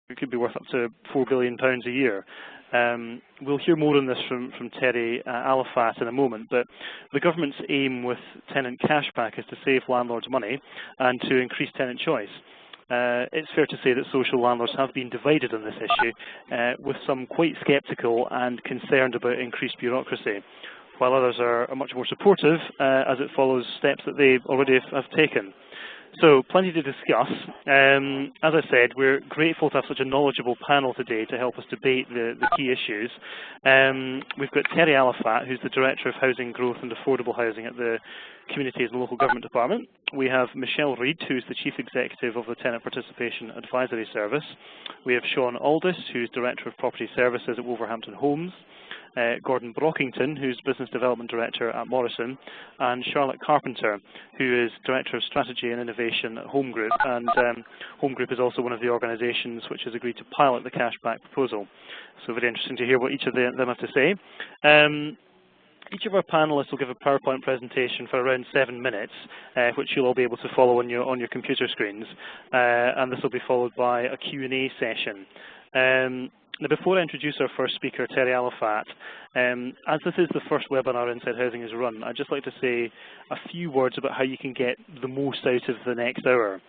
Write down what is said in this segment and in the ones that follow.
it could be worth up to £4 billion a year. We'll hear more on this from Terry Alafat in a moment, but the government's aim with Tenant Cashback is to save landlords money and to increase tenant choice. It's fair to say that social landlords have been divided on this issue, with some quite sceptical and concerned about increased bureaucracy, while others are much more supportive as it follows steps that they already have taken. So, plenty to discuss. As I said, we're grateful to have such a knowledgeable panel today to help us debate the key issues. We've got Terry Alafat, who's the Director of Housing Growth and Affordable Housing at the Communities and Local Government Department. We have Michelle Reid, who's the Chief Executive of the Tenant Participation Advisory Service. We have Sean Aldis, who's Director of Property Services at Wolverhampton Homes. Gordon Brockington, who's Business Development Director at Morrison, and Charlotte Carpenter, who is Director of Strategy and Innovation at Home Group. And Home Group is also one of the organisations which has agreed to pilot the cashback proposal. So very interesting to hear what each of them have to say. Each of our panellists will give a PowerPoint presentation for around 7 minutes, which you'll all be able to follow on your computer screens. And this will be followed by a Q&A session. Now, before I introduce our first speaker, Terry Alafat, as this is the first webinar Inside Housing has run, I'd just like to say a few words about how you can get the most out of the next hour.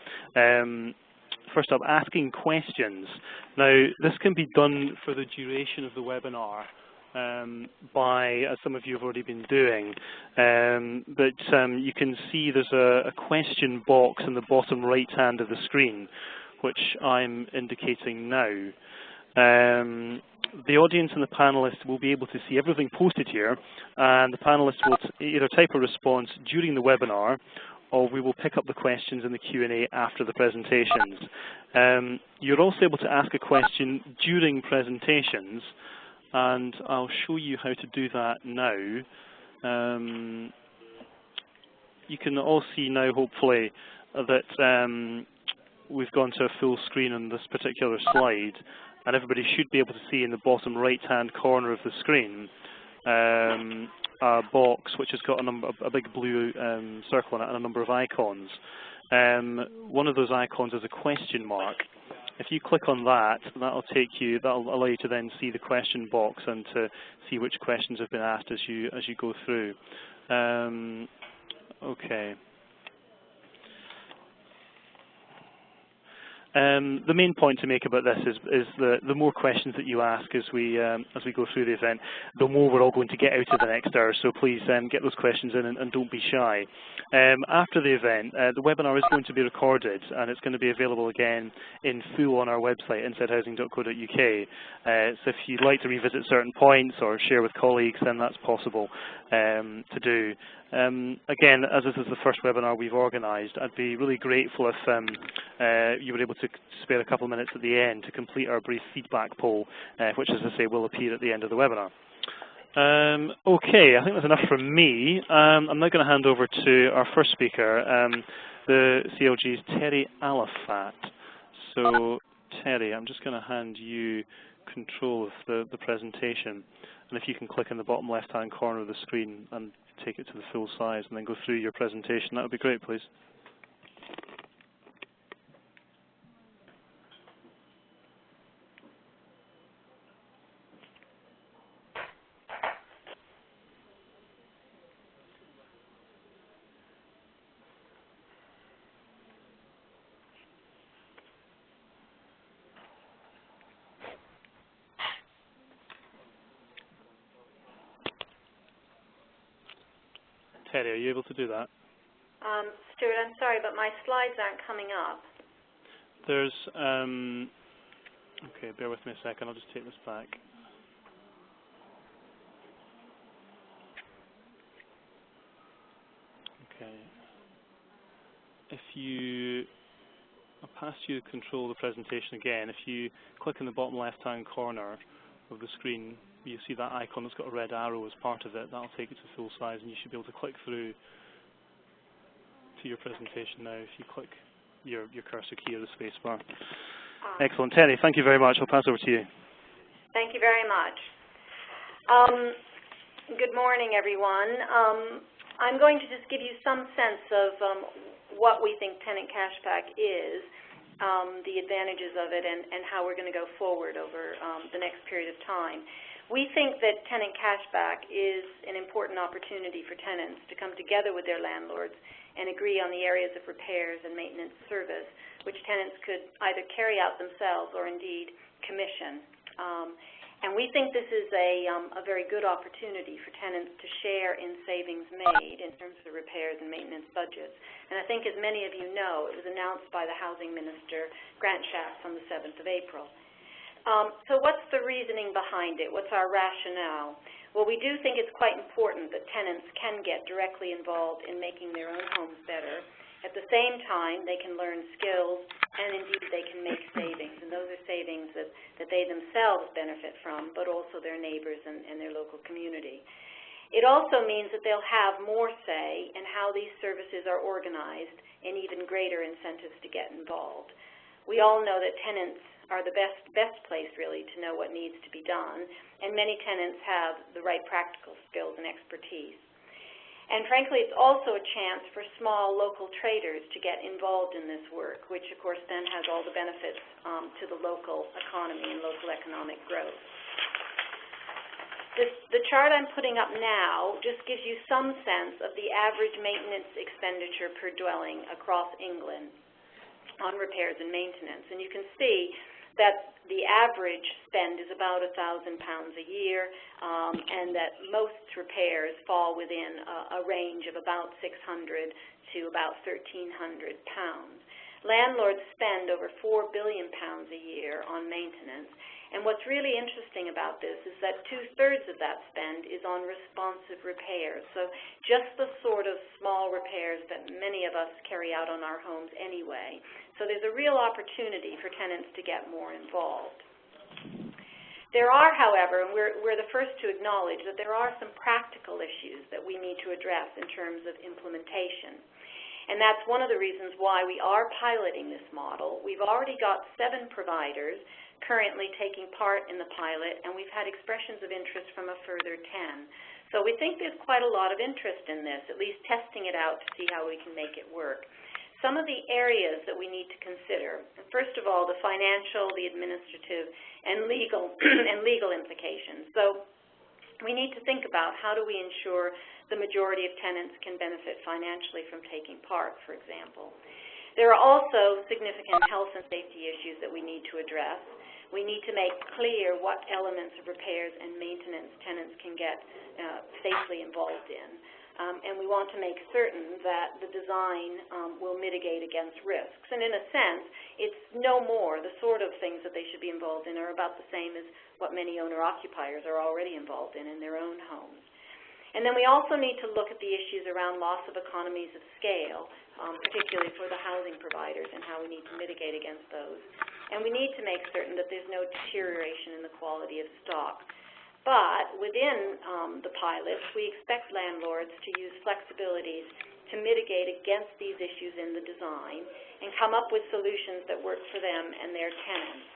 First up, asking questions. Now, this can be done for the duration of the webinar by, as some of you have already been doing, but you can see there's a question box in the bottom right hand of the screen, which I'm indicating now. The audience and the panellists will be able to see everything posted here, and the panellists will either type a response during the webinar, or we will pick up the questions in the Q&A after the presentations. You're also able to ask a question during presentations, and I'll show you how to do that now. You can all see now, hopefully, that we've gone to a full screen on this particular slide. And everybody should be able to see in the bottom right-hand corner of the screen a box which has got a big blue circle on it and a number of icons. One of those icons is a question mark. If you click on that, that'll allow you to then see the question box and to see which questions have been asked as you go through. Okay. The main point to make about this is the more questions that you ask as we go through the event, the more we're all going to get out of the next hour. So please get those questions in and don't be shy. After the event, the webinar is going to be recorded and it's going to be available again in full on our website, insidehousing.co.uk. So if you'd like to revisit certain points or share with colleagues, then that's possible to do. Again, as this is the first webinar we've organised, I'd be really grateful if you were able to spare a couple of minutes at the end to complete our brief feedback poll, which, as I say, will appear at the end of the webinar. Okay, I think that's enough from me. I'm now going to hand over to our first speaker, the CLG's Terry Alafat. So, Terry, I'm just going to hand you control of the presentation. And if you can click in the bottom left-hand corner of the screen and take it to the full size and then go through your presentation, that would be great, please. Terry, are you able to do that? Stuart, I'm sorry, but my slides aren't coming up. There's, okay, bear with me a second, I'll just take this back. Okay. I'll pass you control of the presentation again. If you click in the bottom left-hand corner of the screen, you see that icon that's got a red arrow as part of it. That'll take you to full size, and you should be able to click through to your presentation now if you click your cursor key or the space bar. Excellent. Terry, thank you very much. I'll pass over to you. Thank you very much. Good morning, everyone. I'm going to just give you some sense of what we think Tenant Cashback is the advantages of it and how we're going to go forward over the next period of time. We think that tenant cashback is an important opportunity for tenants to come together with their landlords and agree on the areas of repairs and maintenance service, which tenants could either carry out themselves or indeed commission. And we think this is a very good opportunity for tenants to share in savings made in terms of repairs and maintenance budgets. And I think, as many of you know, it was announced by the Housing Minister, Grant Shapps, on the 7th of April. So what's the reasoning behind it? What's our rationale? Well, we do think it's quite important that tenants can get directly involved in making their own homes better. At the same time, they can learn skills, and indeed they can make savings. And those are savings that they themselves benefit from, but also their neighbors and their local community. It also means that they'll have more say in how these services are organized and even greater incentives to get involved. We all know that tenants are the best place, really, to know what needs to be done, and many tenants have the right practical skills and expertise. And frankly, it's also a chance for small local traders to get involved in this work, which of course then has all the benefits to the local economy and local economic growth. The chart I'm putting up now just gives you some sense of the average maintenance expenditure per dwelling across England on repairs and maintenance. And you can see that the average spend is about £1,000 a year, and that most repairs fall within a range of about £600 to about £1,300. Landlords spend over £4 billion a year on maintenance, and what's really interesting about this is that 2/3 of that spend is on responsive repairs, so just the sort of small repairs that many of us carry out on our homes anyway. So there's a real opportunity for tenants to get more involved. There are, however, and we're the first to acknowledge that there are some practical issues that we need to address in terms of implementation. And that's one of the reasons why we are piloting this model. We've already got 7 providers currently taking part in the pilot, and we've had expressions of interest from a further 10. So we think there's quite a lot of interest in this, at least testing it out to see how we can make it work. Some of the areas that we need to consider, first of all, the financial, the administrative, and legal implications. So we need to think about how do we ensure the majority of tenants can benefit financially from taking part, for example. There are also significant health and safety issues that we need to address. We need to make clear what elements of repairs and maintenance tenants can get safely involved in. And we want to make certain that the design will mitigate against risks. And in a sense, it's no more. The sort of things that they should be involved in are about the same as what many owner-occupiers are already involved in their own homes. And then we also need to look at the issues around loss of economies of scale, particularly for the housing providers, and how we need to mitigate against those. And we need to make certain that there's no deterioration in the quality of stock. But within the pilots, we expect landlords to use flexibilities to mitigate against these issues in the design and come up with solutions that work for them and their tenants.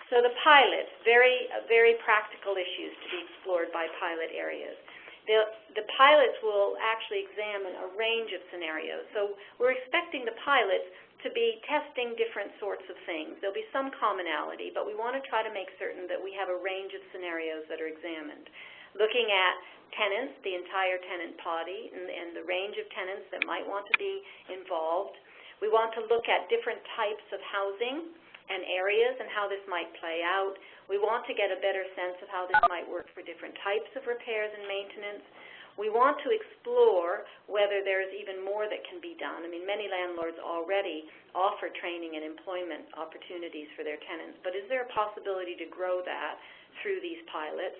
So the pilots, very practical issues to be explored by pilot areas. The pilots will actually examine a range of scenarios. So we're expecting the pilots to be testing different sorts of things. There'll be some commonality, but we want to try to make certain that we have a range of scenarios that are examined. Looking at tenants, the entire tenant body, and the range of tenants that might want to be involved. We want to look at different types of housing and areas and how this might play out. We want to get a better sense of how this might work for different types of repairs and maintenance. We want to explore whether there's even more that can be done. I mean, many landlords already offer training and employment opportunities for their tenants, but is there a possibility to grow that through these pilots?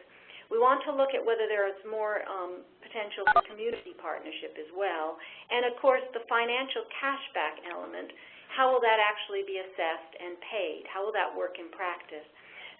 We want to look at whether there is more potential for community partnership as well. And of course, the financial cashback element, how will that actually be assessed and paid? How will that work in practice?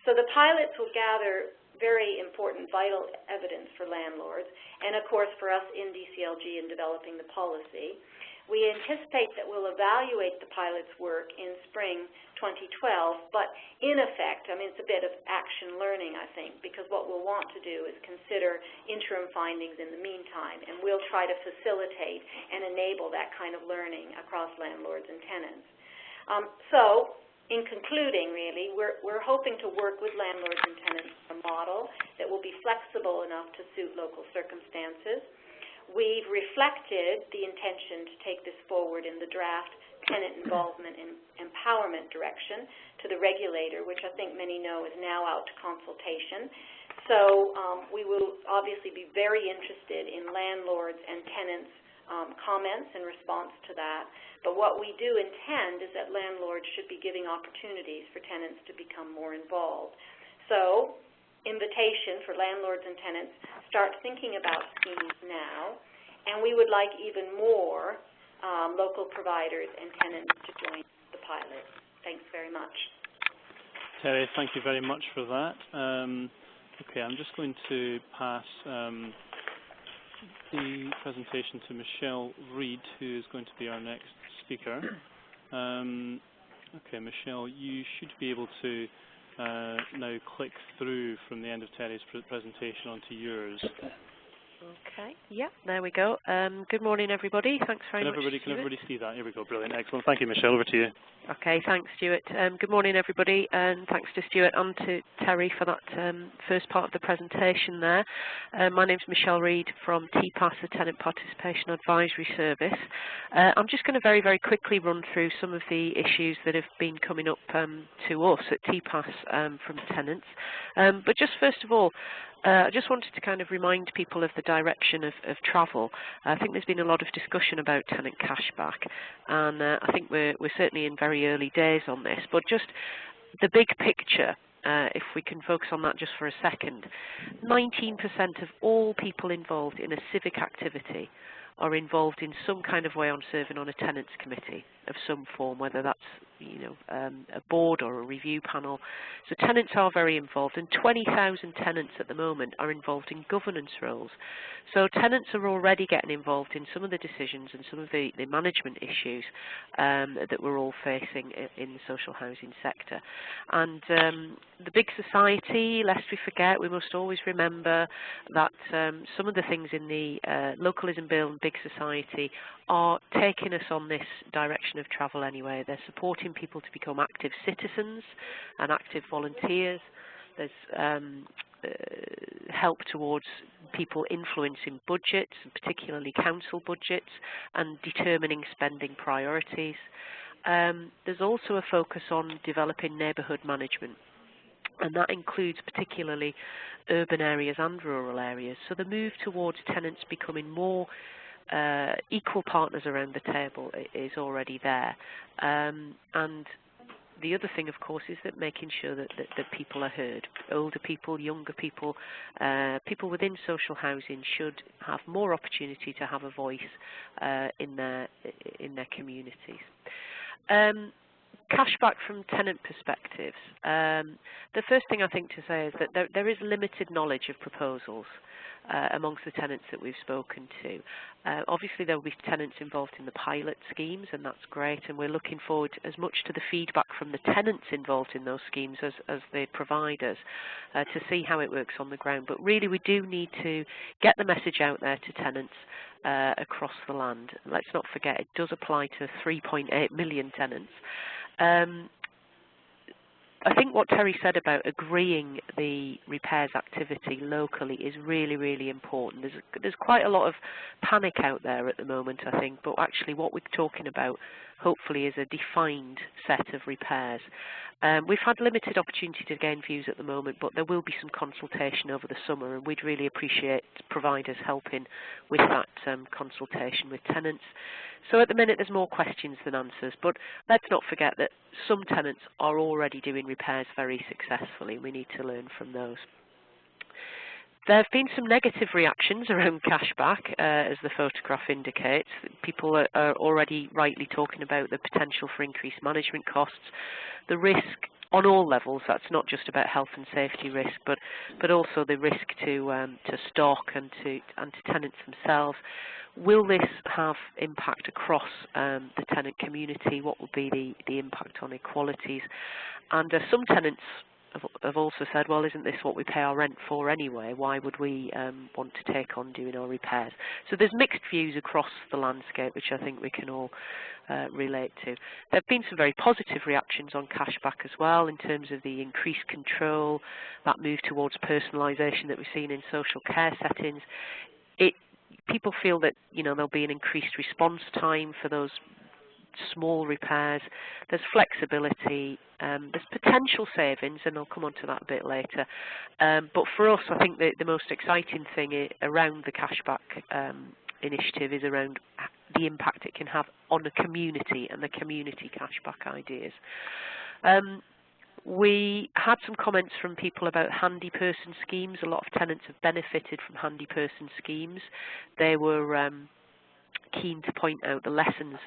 So the pilots will gather very important, vital evidence for landlords, and of course for us in DCLG in developing the policy. We anticipate that we'll evaluate the pilot's work in spring 2012, but in effect, I mean, it's a bit of action learning, I think, because what we'll want to do is consider interim findings in the meantime, and we'll try to facilitate and enable that kind of learning across landlords and tenants. So, in concluding, really, we're hoping to work with landlords and tenants on a model that will be flexible enough to suit local circumstances. We've reflected the intention to take this forward in the draft tenant involvement and empowerment direction to the regulator, which I think many know is now out to consultation. So we will obviously be very interested in landlords and tenants' comments in response to that. But what we do intend is that landlords should be giving opportunities for tenants to become more involved. So, invitation for landlords and tenants, start thinking about schemes now, and we would like even more local providers and tenants to join the pilot. Thanks very much. Terry, thank you very much for that. Okay, I'm just going to pass the presentation to Michelle Reid, who is going to be our next speaker. Okay, Michelle, you should be able to now click through from the end of Terry's presentation onto yours. Okay, yeah, there we go. Good morning, everybody. Thanks very much, Can Stuart. everybody see that? Here we go, brilliant, excellent. Thank you, Michelle, over to you. Okay, thanks, Stuart. Good morning, everybody, and thanks to Stuart and to Terry for that first part of the presentation there. My name's Michelle Reid from TPAS, the Tenant Participation Advisory Service. I'm just going to very, very quickly run through some of the issues that have been coming up to us at TPAS from tenants. But just first of all, I just wanted to kind of remind people of the direction of travel. I think there's been a lot of discussion about tenant cashback, and I think we're certainly in very early days on this. But just the big picture, if we can focus on that just for a second, 19% of all people involved in a civic activity are involved in some kind of way on serving on a tenants committee of some form, whether that's a board or a review panel. So tenants are very involved, and 20,000 tenants at the moment are involved in governance roles. So tenants are already getting involved in some of the decisions and some of the management issues that we're all facing in the social housing sector. And the big society, lest we forget, we must always remember that some of the things in the localism bill and big society are taking us on this direction of travel anyway. They're supporting people to become active citizens and active volunteers. There's help towards people influencing budgets, particularly council budgets, and determining spending priorities. There's also a focus on developing neighbourhood management, and that includes particularly urban areas and rural areas. So the move towards tenants becoming more equal partners around the table is already there. And the other thing, of course, is that making sure that people are heard. Older people, younger people, people within social housing should have more opportunity to have a voice in their communities. Cashback from tenant perspectives. The first thing I think to say is that there is limited knowledge of proposals amongst the tenants that we've spoken to. Obviously there will be tenants involved in the pilot schemes, and that's great, and we're looking forward as much to the feedback from the tenants involved in those schemes as the providers to see how it works on the ground. But really we do need to get the message out there to tenants across the land. Let's not forget it does apply to 3.8 million tenants. I think what Terry said about agreeing the repairs activity locally is really, really important. There's quite a lot of panic out there at the moment, I think, but actually what we're talking about hopefully is a defined set of repairs. We've had limited opportunity to gain views at the moment, but there will be some consultation over the summer, and we'd really appreciate providers helping with that consultation with tenants. So at the minute there's more questions than answers, but let's not forget that some tenants are already doing repairs very successfully. We need to learn from those. There have been some negative reactions around cashback, as the photograph indicates. People are already rightly talking about the potential for increased management costs, the risk on all levels. That's not just about health and safety risk, but also the risk to stock and to tenants themselves. Will this have impact across the tenant community? What will be the impact on equalities? And some tenants have also said, well, isn't this what we pay our rent for anyway? Why would we want to take on doing our repairs? So there's mixed views across the landscape, which I think we can all relate to. There have been some very positive reactions on cashback as well, in terms of the increased control, that move towards personalisation that we've seen in social care settings. People feel that, you know, there'll be an increased response time for those small repairs. There's flexibility, there's potential savings, and I'll come on to that a bit later. But for us, I think the most exciting thing around the cashback initiative is around the impact it can have on the community and the community cashback ideas. We had some comments from people about handy person schemes. A lot of tenants have benefited from handy person schemes. They were keen to point out the lessons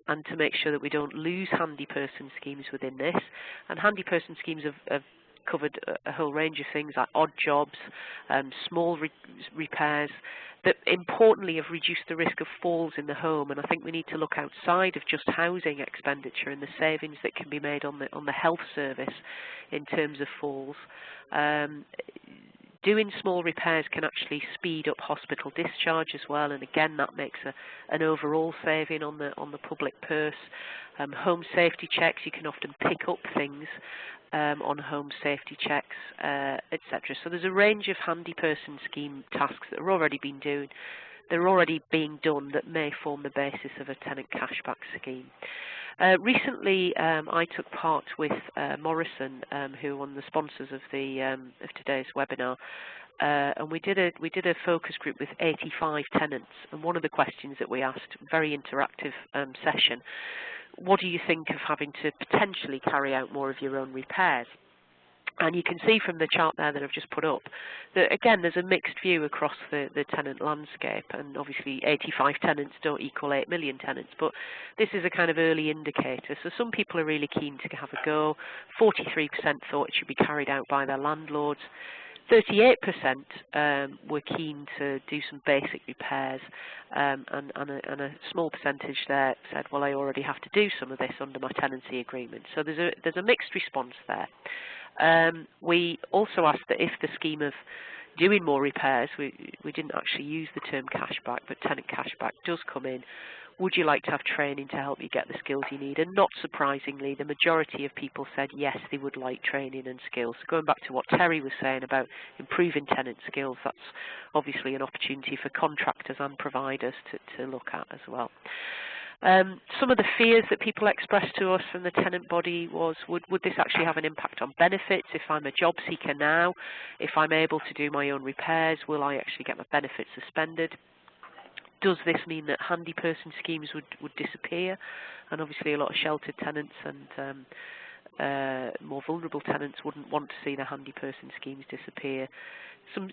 and to make sure that we don't lose handy person schemes within this. And handy person schemes have covered a whole range of things like odd jobs, small repairs, that importantly have reduced the risk of falls in the home. And I think we need to look outside of just housing expenditure and the savings that can be made on the health service in terms of falls. Doing small repairs can actually speed up hospital discharge as well, and again that makes an overall saving on the public purse. Home safety checks, you can often pick up things on home safety checks, etc. So there's a range of handy person scheme tasks that are already being done that may form the basis of a tenant cashback scheme. Recently, I took part with Morrison, who are one of the sponsors of today's webinar, and we did a focus group with 85 tenants. And one of the questions that we asked, very interactive session, what do you think of having to potentially carry out more of your own repairs? And you can see from the chart there that I've just put up that, again, there's a mixed view across the tenant landscape, and obviously 85 tenants don't equal 8 million tenants, but this is a kind of early indicator. So some people are really keen to have a go. 43% thought it should be carried out by their landlords. 38% were keen to do some basic repairs, and a small percentage there said, well, I already have to do some of this under my tenancy agreement. So there's a mixed response there. We also asked that if the scheme of doing more repairs, we didn't actually use the term cashback, but tenant cashback does come in, would you like to have training to help you get the skills you need? And not surprisingly, the majority of people said yes, they would like training and skills. So going back to what Terry was saying about improving tenant skills, that's obviously an opportunity for contractors and providers to look at as well. Some of the fears that people expressed to us from the tenant body was, would this actually have an impact on benefits? If I'm a job seeker now, if I'm able to do my own repairs, will I actually get my benefits suspended? Does this mean that handy person schemes would disappear? And obviously a lot of sheltered tenants and more vulnerable tenants wouldn't want to see the handy person schemes disappear. Some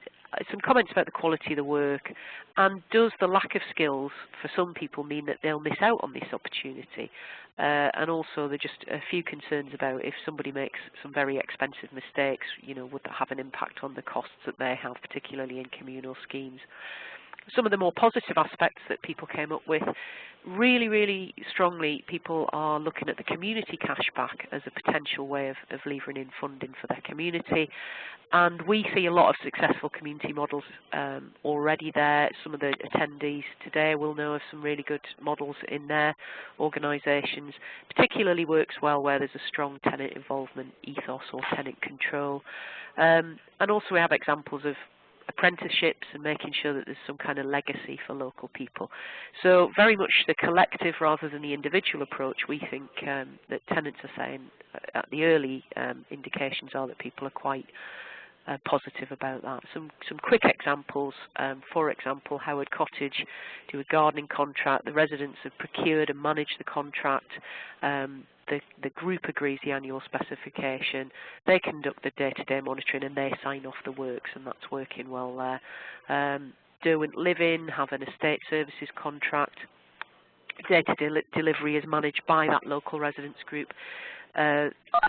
comments about the quality of the work, and does the lack of skills for some people mean that they'll miss out on this opportunity? And also there are just a few concerns about if somebody makes some very expensive mistakes, you know, would that have an impact on the costs that they have, particularly in communal schemes? Some of the more positive aspects that people came up with, really, really strongly, people are looking at the community cashback as a potential way of levering in funding for their community. And we see a lot of successful community models already there. Some of the attendees today will know of some really good models in their organisations. Particularly works well where there's a strong tenant involvement ethos or tenant control. And also we have examples of apprenticeships and making sure that there's some kind of legacy for local people. So very much the collective rather than the individual approach, we think that tenants are saying the early indications are that people are quite positive about that. Some quick examples, for example, Howard Cottage do a gardening contract, the residents have procured and managed the contract, the group agrees the annual specification, they conduct the day-to-day monitoring and they sign off the works, and that's working well there. Derwent Living have an estate services contract, data delivery is managed by that local residents group.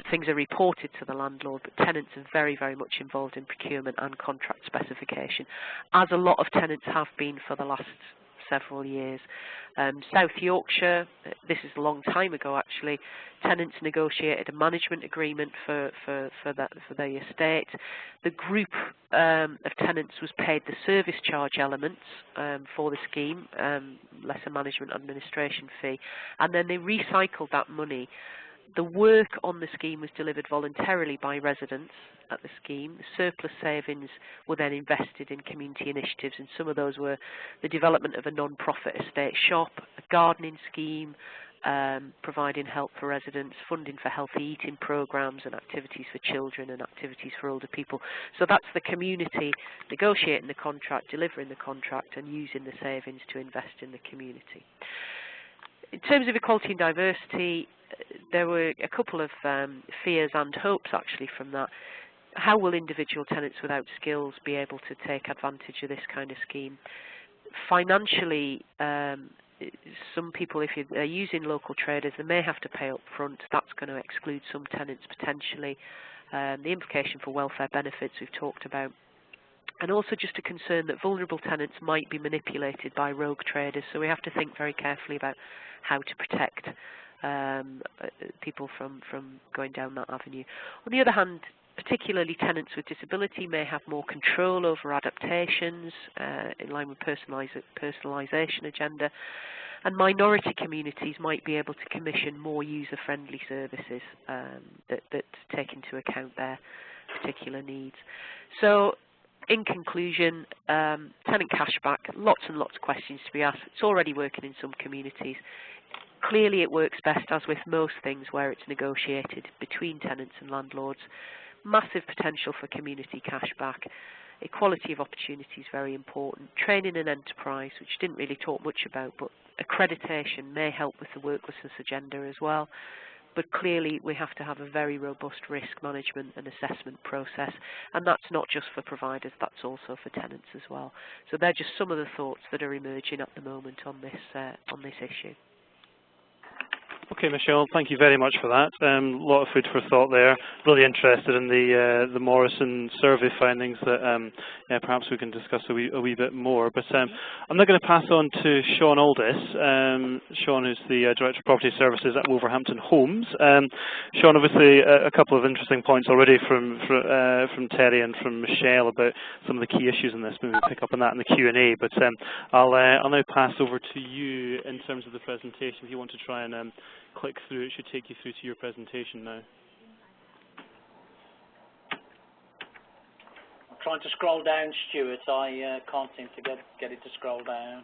Things are reported to the landlord, but tenants are very, very much involved in procurement and contract specification, as a lot of tenants have been for the last several years. South Yorkshire, this is a long time ago actually, tenants negotiated a management agreement for their estate. The group of tenants was paid the service charge elements for the scheme, less a management administration fee, and then they recycled that money. The work on the scheme was delivered voluntarily by residents at the scheme. The surplus savings were then invested in community initiatives, and some of those were the development of a non-profit estate shop, a gardening scheme, providing help for residents, funding for healthy eating programs and activities for children and activities for older people. So that's the community negotiating the contract, delivering the contract, and using the savings to invest in the community. In terms of equality and diversity, there were a couple of fears and hopes actually from that. How will individual tenants without skills be able to take advantage of this kind of scheme? Financially, some people, if they're using local traders, they may have to pay up front. That's going to exclude some tenants potentially. The implication for welfare benefits we've talked about. And also just a concern that vulnerable tenants might be manipulated by rogue traders, so we have to think very carefully about how to protect people from going down that avenue. On the other hand, particularly tenants with disability may have more control over adaptations in line with personalisation agenda, and minority communities might be able to commission more user-friendly services that take into account their particular needs. So, in conclusion, tenant cashback, lots and lots of questions to be asked. It's already working in some communities. Clearly it works best, as with most things, where it's negotiated between tenants and landlords. Massive potential for community cashback. Equality of opportunity is very important. Training and enterprise, which didn't really talk much about, but accreditation may help with the worklessness agenda as well. But clearly we have to have a very robust risk management and assessment process, and that's not just for providers, that's also for tenants as well. So they're just some of the thoughts that are emerging at the moment on this issue. Okay, Michelle, thank you very much for that. A lot of food for thought there. Really interested in the Morrison survey findings that perhaps we can discuss a wee bit more. But I'm now going to pass on to Sean Aldis. Sean is the Director of Property Services at Wolverhampton Homes. Sean, obviously a couple of interesting points already from Terry and from Michelle about some of the key issues in this. Maybe we'll pick up on that in the Q&A. But I'll now pass over to you in terms of the presentation. If you want to try and click through, it should take you through to your presentation now. I'm trying to scroll down, Stuart. I can't seem to get it to scroll down.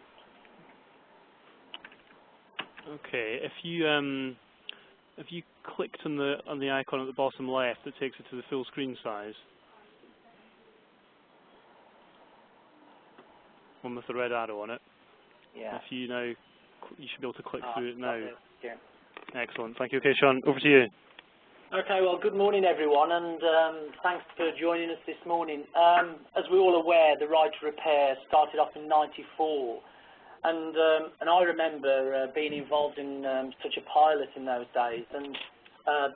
Okay, if you clicked on the icon at the bottom left, it takes it to the full screen size. One with the red arrow on it. Yeah. If you now, you should be able to click through it now. Yeah. Excellent. Thank you. Okay, Sean, over to you. Okay, well, good morning, everyone, and thanks for joining us this morning. As we're all aware, the right to repair started off in '94, and I remember being involved in such a pilot in those days, and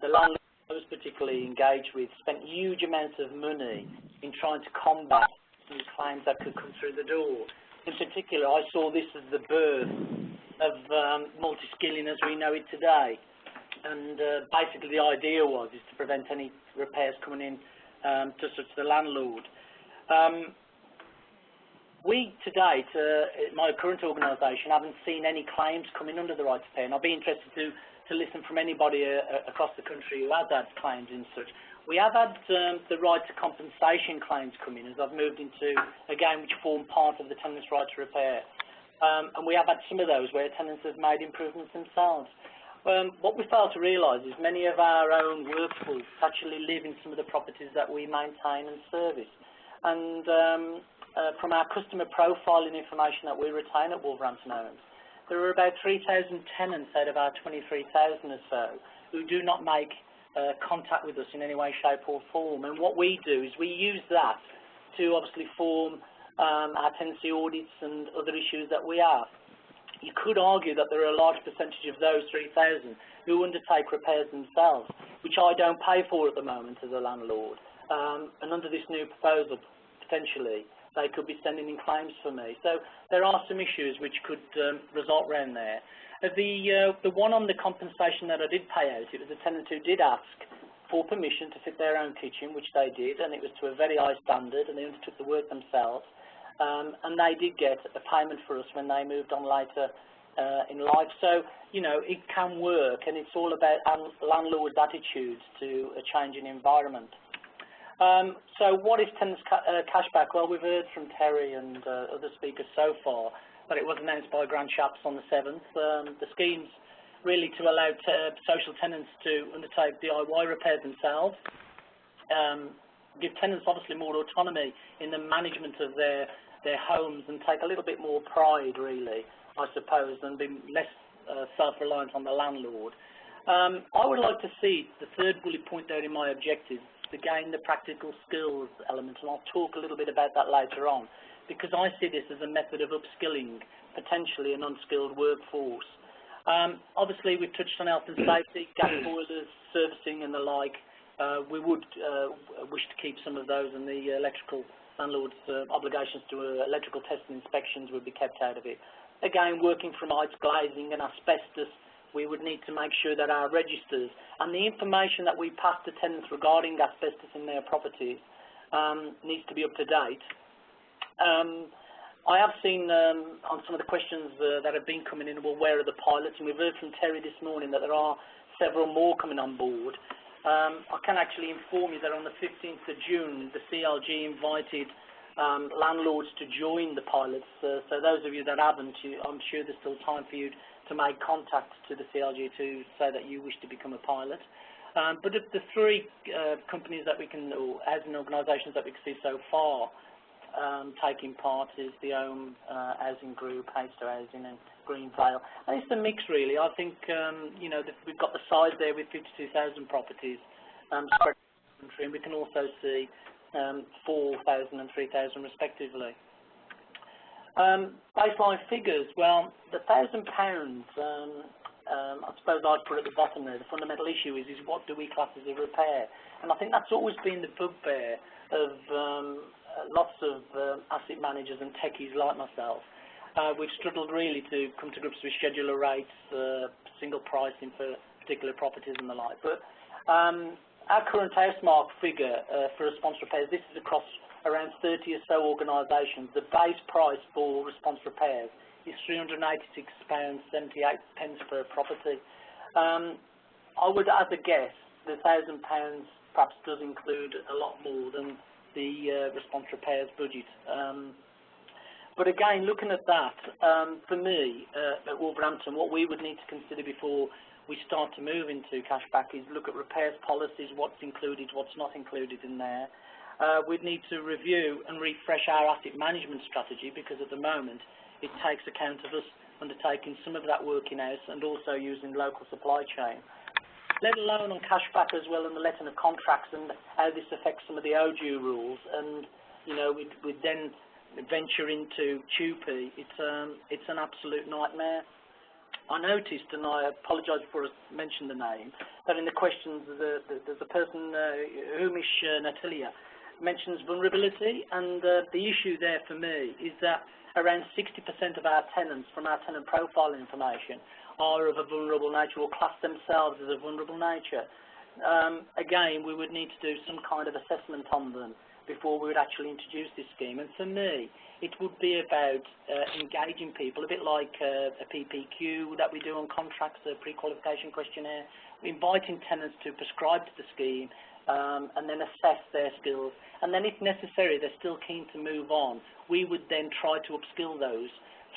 the landlord I was particularly engaged with spent huge amounts of money in trying to combat some claims that could come through the door. In particular, I saw this as the birth of multi-skilling as we know it today, and basically the idea is to prevent any repairs coming in to such the landlord. We to date, my current organisation, haven't seen any claims coming under the right to pay, and I'll be interested to listen from anybody across the country who has had claims in such. We have had the right to compensation claims come in, as I've moved into, again, which form part of the tenant's right to repair. And we have had some of those where tenants have made improvements themselves. What we fail to realise is many of our own workforce actually live in some of the properties that we maintain and service. And from our customer profiling information that we retain at Wolverhampton Homes, there are about 3,000 tenants out of our 23,000 or so who do not make contact with us in any way, shape or form. And what we do is we use that to obviously form our tenancy audits and other issues that we have. You could argue that there are a large percentage of those 3,000 who undertake repairs themselves, which I don't pay for at the moment as a landlord. And under this new proposal, potentially, they could be sending in claims for me. So there are some issues which could result around there. The one on the compensation that I did pay out, it was a tenant who did ask for permission to fit their own kitchen, which they did, and it was to a very high standard, and they undertook the work themselves. And they did get a payment for us when they moved on later in life. So, you know, it can work, and it's all about landlords' attitudes to a changing environment. So what is Tenant Cashback? Well, we've heard from Terry and other speakers so far that it was announced by Grand Chaps on the 7th. The scheme's really to allow social tenants to undertake DIY repairs themselves, give tenants obviously more autonomy in the management of their homes and take a little bit more pride, really, I suppose, and be less self-reliant on the landlord. I would like to see the third bullet point there in my objectives, to gain the practical skills element, and I'll talk a little bit about that later on, because I see this as a method of upskilling potentially an unskilled workforce. Obviously, we've touched on health and safety, gas boilers, servicing and the like. We would wish to keep some of those, and the electrical landlords' obligations to electrical tests and inspections would be kept out of it. Again, working from heights, glazing and asbestos, we would need to make sure that our registers and the information that we pass to tenants regarding asbestos in their properties needs to be up to date. I have seen on some of the questions that have been coming in, well, where are the pilots? And we've heard from Terry this morning that there are several more coming on board. I can actually inform you that on the 15th of June, the CLG invited landlords to join the pilots. So those of you that haven't, I'm sure there's still time for you to make contact to the CLG to say that you wish to become a pilot. But of the three companies that we can, or housing organisations that we can see so far taking part, is the Home Housing Group, H2 Housing and Greenvale. And it's a mix, really. I think, you know, we've got the size there with 52,000 properties spread across the country, and we can also see 4,000 and 3,000 respectively. Baseline figures, well, the £1,000, I suppose I'd put at the bottom there. The fundamental issue is what do we class as a repair? And I think that's always been the bugbear of lots of asset managers and techies like myself. We've struggled really to come to grips with scheduler rates, single pricing for particular properties and the like. But our current housemark figure for response repairs, this is across around 30 or so organisations. The base price for response repairs is £386.78 per property. I would, as a guess, the £1,000 perhaps does include a lot more than the response repairs budget. But again, looking at that, for me, at Wolverhampton, what we would need to consider before we start to move into cashback is look at repairs policies, what's included, what's not included in there. We'd need to review and refresh our asset management strategy, because at the moment it takes account of us undertaking some of that work in-house and also using local supply chain. Let alone on cashback as well, and the letting of contracts and how this affects some of the ODU rules. And, you know, we'd then venture into TUPE. It's an absolute nightmare. I noticed, and I apologise before I mentioned the name, that in the questions there's a person, Umish Natalia, mentions vulnerability, and the issue there for me is that around 60% of our tenants, from our tenant profile information, are of a vulnerable nature or class themselves as a vulnerable nature. Again, we would need to do some kind of assessment on them before we would actually introduce this scheme. And for me, it would be about engaging people, a bit like a PPQ that we do on contracts, a pre-qualification questionnaire, inviting tenants to prescribe to the scheme, and then assess their skills. And then if necessary, they're still keen to move on, we would then try to upskill those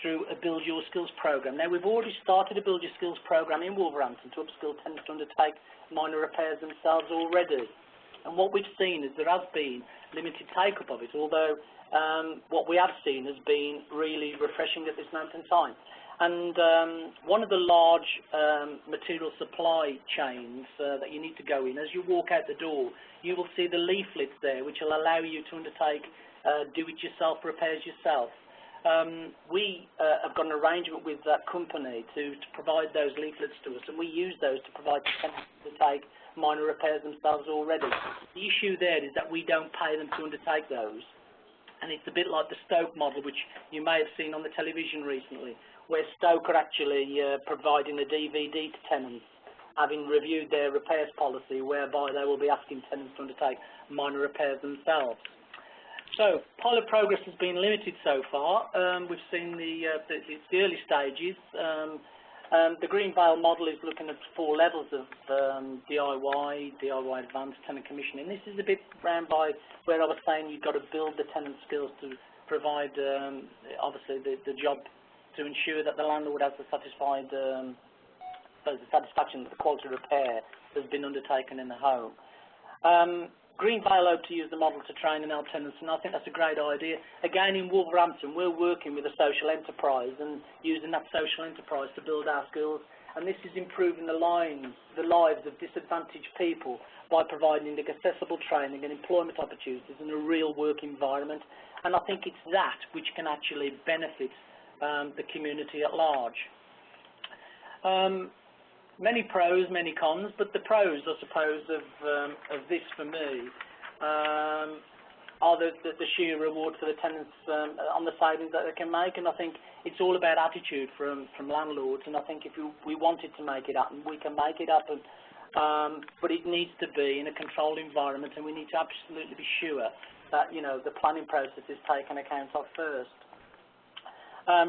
through a Build Your Skills program. Now, we've already started a Build Your Skills program in Wolverhampton to upskill tenants to undertake minor repairs themselves already. And what we've seen is there has been limited take-up of it, although what we have seen has been really refreshing at this moment in time. And one of the large material supply chains that you need to go in, as you walk out the door, you will see the leaflets there, which will allow you to undertake do-it-yourself repairs yourself. We have got an arrangement with that company to provide those leaflets to us, and we use those to provide to tenants to take minor repairs themselves already. The issue there is that we don't pay them to undertake those. And it's a bit like the Stoke model, which you may have seen on the television recently, where Stoke are actually providing a DVD to tenants, having reviewed their repairs policy, whereby they will be asking tenants to undertake minor repairs themselves. So, pilot progress has been limited so far. We've seen the early stages. The Greenvale model is looking at 4 levels of DIY advanced, tenant commissioning. This is a bit round by where I was saying you've got to build the tenant skills to provide, obviously, the job to ensure that the landlord has the satisfaction that the quality repair has been undertaken in the home. Greenvale hope to use the model to train and help tenants, and I think that's a great idea. Again, in Wolverhampton, we're working with a social enterprise and using that social enterprise to build our skills, and this is improving the lives of disadvantaged people by providing accessible training and employment opportunities in a real work environment, and I think it's that which can actually benefit the community at large. Many pros, many cons, but the pros, I suppose, of this for me are the sheer reward for the tenants on the savings that they can make, and I think it's all about attitude from landlords, and I think if we wanted to make it happen, we can make it happen, but it needs to be in a controlled environment, and we need to absolutely be sure that, you know, the planning process is taken account of first.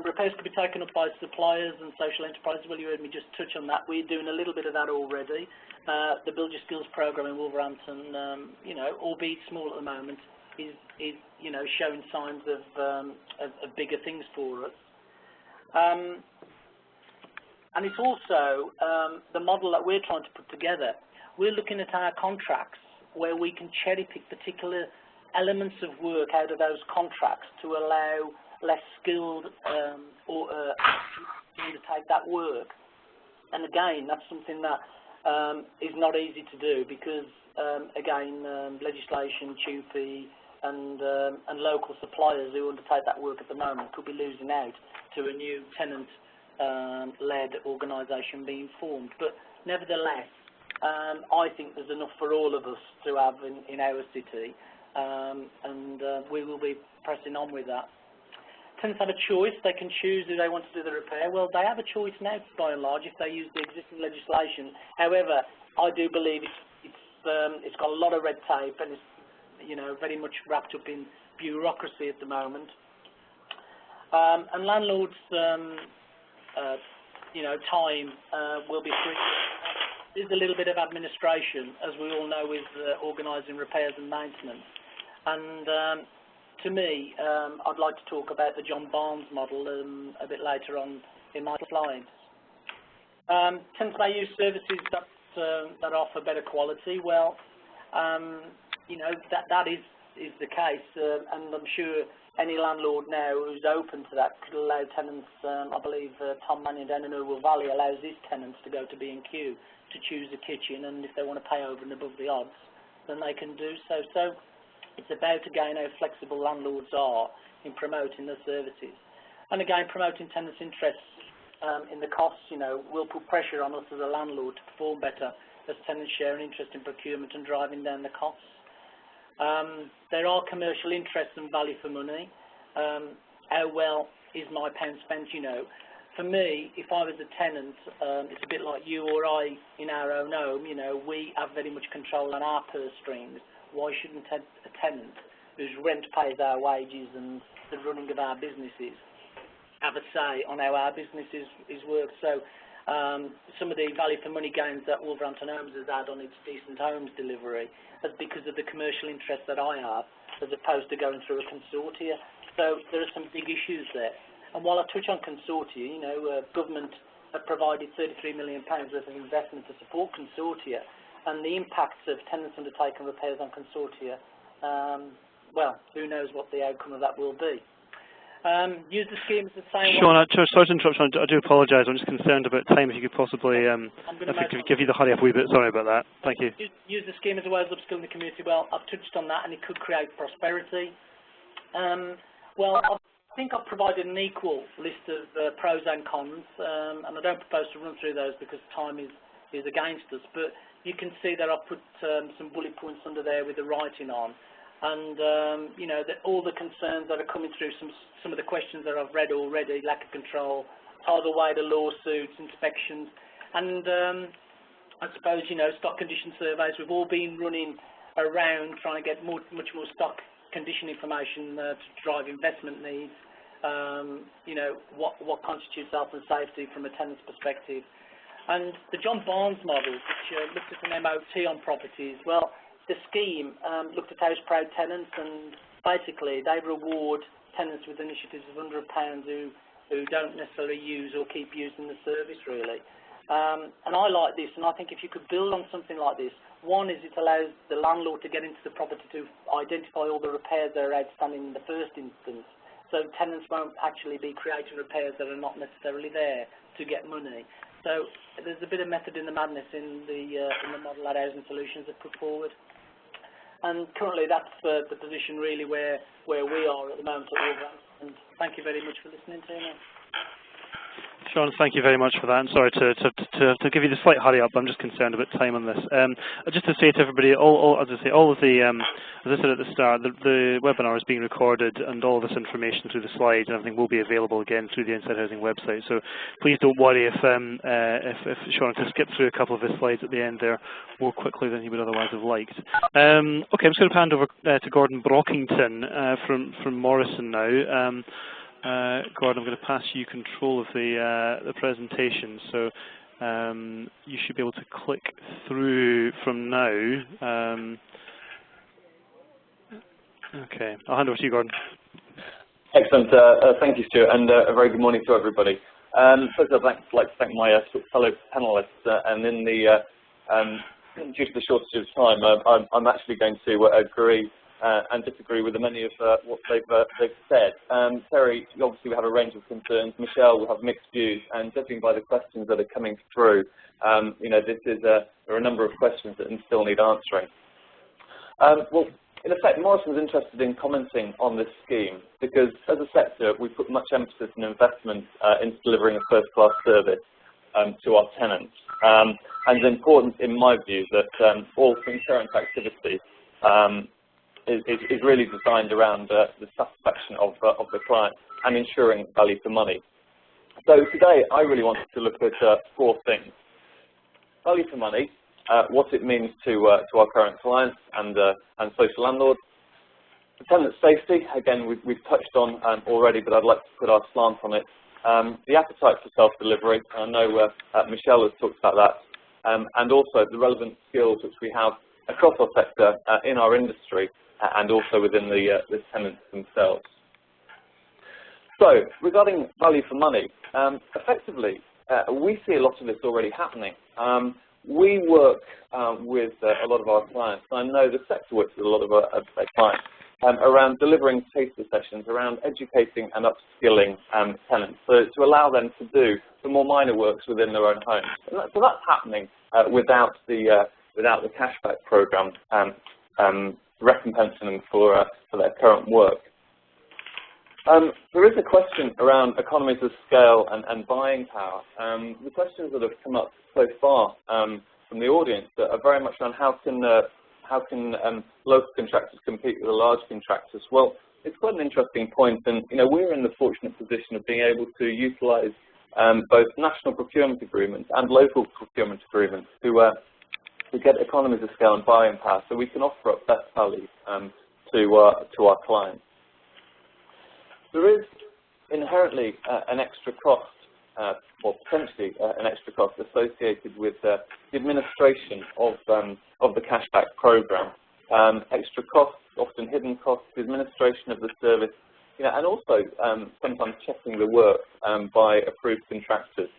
Repairs could be taken up by suppliers and social enterprises. Well, you heard me just touch on that. We're doing a little bit of that already. The Build Your Skills program in Wolverhampton, you know, albeit small at the moment, is you know, showing signs of bigger things for us. And it's also the model that we're trying to put together. We're looking at our contracts where we can cherry pick particular elements of work out of those contracts to allow less skilled to undertake that work. And again, that's something that is not easy to do because, again, legislation, TUPE, and local suppliers who undertake that work at the moment could be losing out to a new tenant-led organisation being formed. But nevertheless, I think there's enough for all of us to have in our city, and we will be pressing on with that. Tenants have a choice. They can choose who they want to do the repair. Well, they have a choice now, by and large, if they use the existing legislation. However, I do believe it's got a lot of red tape and it's, you know, very much wrapped up in bureaucracy at the moment. And landlords, you know, time will be free. There's a little bit of administration, as we all know, with organising repairs and maintenance. And to me, I'd like to talk about the John Barnes model a bit later on in my slides. Tenants may use services that offer better quality. Well, you know, that is the case, and I'm sure any landlord now who's open to that could allow tenants. I believe Tom Mannion down in Irwell Valley allows his tenants to go to B&Q to choose a kitchen, and if they want to pay over and above the odds, then they can do so. So it's about, again, how flexible landlords are in promoting their services. And again, promoting tenants' interests in the costs, you know, will put pressure on us as a landlord to perform better as tenants share an interest in procurement and driving down the costs. There are commercial interests and value for money. How well is my pound spent, you know? For me, if I was a tenant, it's a bit like you or I in our own home, you know, we have very much control on our purse strings. Why shouldn't a tenant whose rent pays our wages and the running of our businesses have a say on how our business is worked? So some of the value for money gains that Wolverhampton Homes has had on its decent homes delivery is because of the commercial interest that I have, as opposed to going through a consortia. So there are some big issues there. And while I touch on consortia, you know, government have provided £33 million worth of investment to support consortia, and the impacts of tenants undertaking repairs on consortia, well, who knows what the outcome of that will be. Use the scheme as the same. Sean, sorry to interrupt. I do apologise. I'm just concerned about time. If you could possibly, if I could give you the hurry up a wee bit. Sorry about that. Thank you. Use the scheme as a way of upskilling the community. Well, I've touched on that, and it could create prosperity. Well, I think I've provided an equal list of pros and cons, and I don't propose to run through those because time is against us. But you can see that I've put some bullet points under there with the writing on. and you know, all the concerns that are coming through, some of the questions that I've read already, lack of control, either way, the lawsuits, inspections, and I suppose, you know, stock condition surveys. We've all been running around trying to get much more stock condition information to drive investment needs. You know, what constitutes health and safety from a tenant's perspective. And the John Barnes model, which looked at an MOT on properties, well, the scheme looked at house proud tenants, and basically they reward tenants with initiatives of £100 who don't necessarily use or keep using the service, really. And I like this, and I think if you could build on something like this, one is it allows the landlord to get into the property to identify all the repairs that are outstanding in the first instance, so tenants won't actually be creating repairs that are not necessarily there to get money. So there's a bit of method in the madness in the model that Housing Solutions have put forward. And currently that's the position really where we are at the moment at Wolverhampton. And thank you very much for listening to me. Sean, thank you very much for that. I'm sorry to give you the slight hurry up. I'm just concerned about time on this. Just to say to everybody, as I said at the start, the webinar is being recorded, and all this information through the slides and everything will be available again through the Inside Housing website. So please don't worry if Sean can skip through a couple of his slides at the end there more quickly than he would otherwise have liked. Okay, I'm just going to hand over to Gordon Brockington from Morrison now. Gordon, I'm going to pass you control of the presentation, so you should be able to click through from now. Okay, I'll hand over to you, Gordon. Excellent. Thank you, Stuart, and a very good morning to everybody. First of all, I'd like to thank my fellow panellists, and in the due to the shortage of time, I'm actually going to agree and disagree with many of what they've said. Terry, obviously we have a range of concerns. Michelle will have mixed views, and judging by the questions that are coming through, you know, there are a number of questions that still need answering. Well, in effect, Morrison is interested in commenting on this scheme because, as a sector, we put much emphasis and investment into delivering a first-class service to our tenants. And it's important, in my view, that all concurrent activity is really designed around the satisfaction of the client and ensuring value for money. So today, I really wanted to look at 4 things: value for money, what it means to our current clients and social landlords; tenant safety, again we've touched on already, but I'd like to put our slant on it; the appetite for self-delivery, I know Michelle has talked about that, and also the relevant skills which we have across our sector in our industry, and also within the tenants themselves. So, regarding value for money, effectively, we see a lot of this already happening. We work with a lot of our clients, and I know the sector works with a lot of their clients, around delivering taster sessions, around educating and upskilling tenants, to allow them to do the more minor works within their own homes. And so that's happening without the cashback program recompensing them for their current work. There is a question around economies of scale and buying power. The questions that have come up so far from the audience are very much on how can local contractors compete with the large contractors. Well, it's quite an interesting point, and you know, we're in the fortunate position of being able to utilise both national procurement agreements and local procurement agreements to get economies of scale and buying power, so we can offer up best value to our clients. There is inherently an extra cost, or potentially an extra cost associated with the administration of the cashback program. Extra costs, often hidden costs, the administration of the service, you know, and also sometimes checking the work by approved contractors.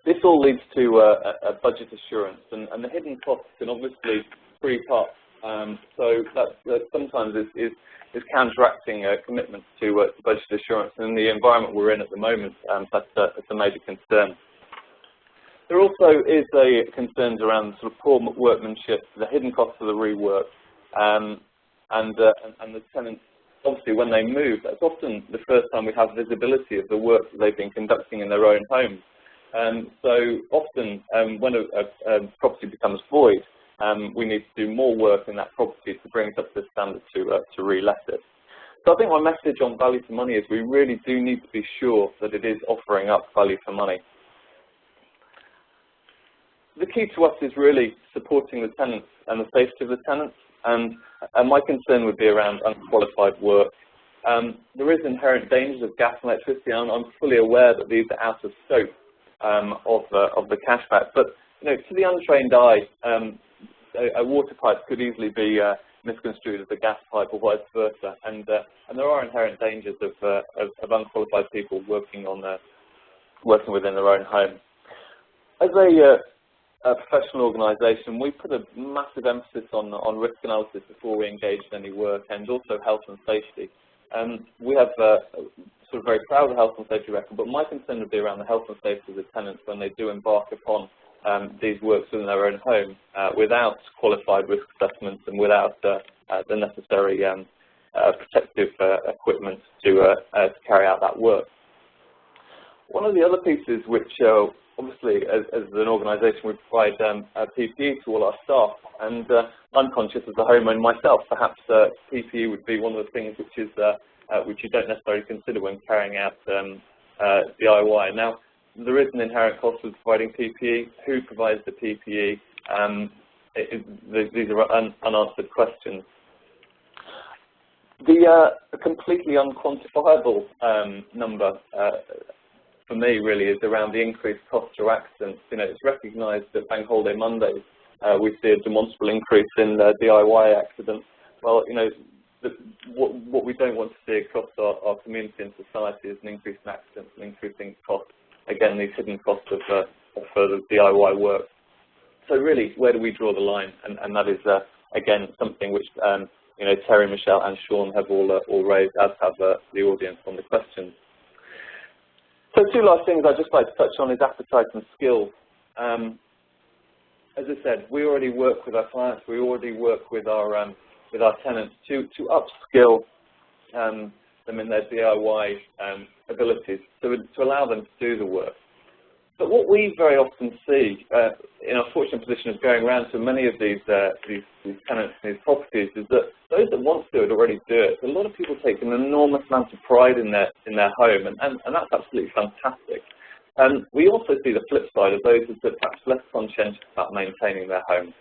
This all leads to a budget assurance, and the hidden costs can obviously creep up. So that sometimes is counteracting commitments to budget assurance. And in the environment we're in at the moment, that's a major concern. There also is concerns around sort of poor workmanship, the hidden costs of the rework, and the tenants. Obviously, when they move, that's often the first time we have visibility of the work that they've been conducting in their own homes. So often, when a property becomes void, we need to do more work in that property to bring it up to the standard to re-let it. So I think my message on value for money is we really do need to be sure that it is offering up value for money. The key to us is really supporting the tenants and the safety of the tenants, and my concern would be around unqualified work. There is inherent dangers of gas and electricity, and I'm fully aware that these are out of scope of the cashback. But to the untrained eye, a water pipe could easily be misconstrued as a gas pipe or vice versa, and there are inherent dangers of unqualified people working within their own home. As a professional organisation, we put a massive emphasis on risk analysis before we engage in any work, and also health and safety. We have sort of very proud of the health and safety record, but my concern would be around the health and safety of the tenants when they do embark upon these works within their own home without qualified risk assessments and without the necessary protective equipment to carry out that work. One of the other pieces which obviously, as an organisation, we provide PPE to all our staff, and I'm conscious as a homeowner myself, perhaps PPE would be one of the things which you don't necessarily consider when carrying out DIY. Now, there is an inherent cost of providing PPE. Who provides the PPE? These are unanswered questions. The completely unquantifiable number for me really is around the increased cost through accidents. It's recognised that Bank Holiday Mondays we see a demonstrable increase in DIY accidents. Well, what we don't want to see across our community and society is an increase in accidents and increasing costs. Again, these hidden costs of further DIY work. So really, where do we draw the line? And that is again something which Terry, Michelle, and Sean have all raised, as have the audience on the questions. So two last things I'd just like to touch on is appetite and skills. As I said, we already work with our clients. We already work with our tenants to upskill them in their DIY abilities, to allow them to do the work. But what we very often see in our fortunate position of going around to many of these tenants and these properties is that those that want to do it already do it. So a lot of people take an enormous amount of pride in their home, and that's absolutely fantastic. We also see the flip side of those that are perhaps less conscientious about maintaining their home.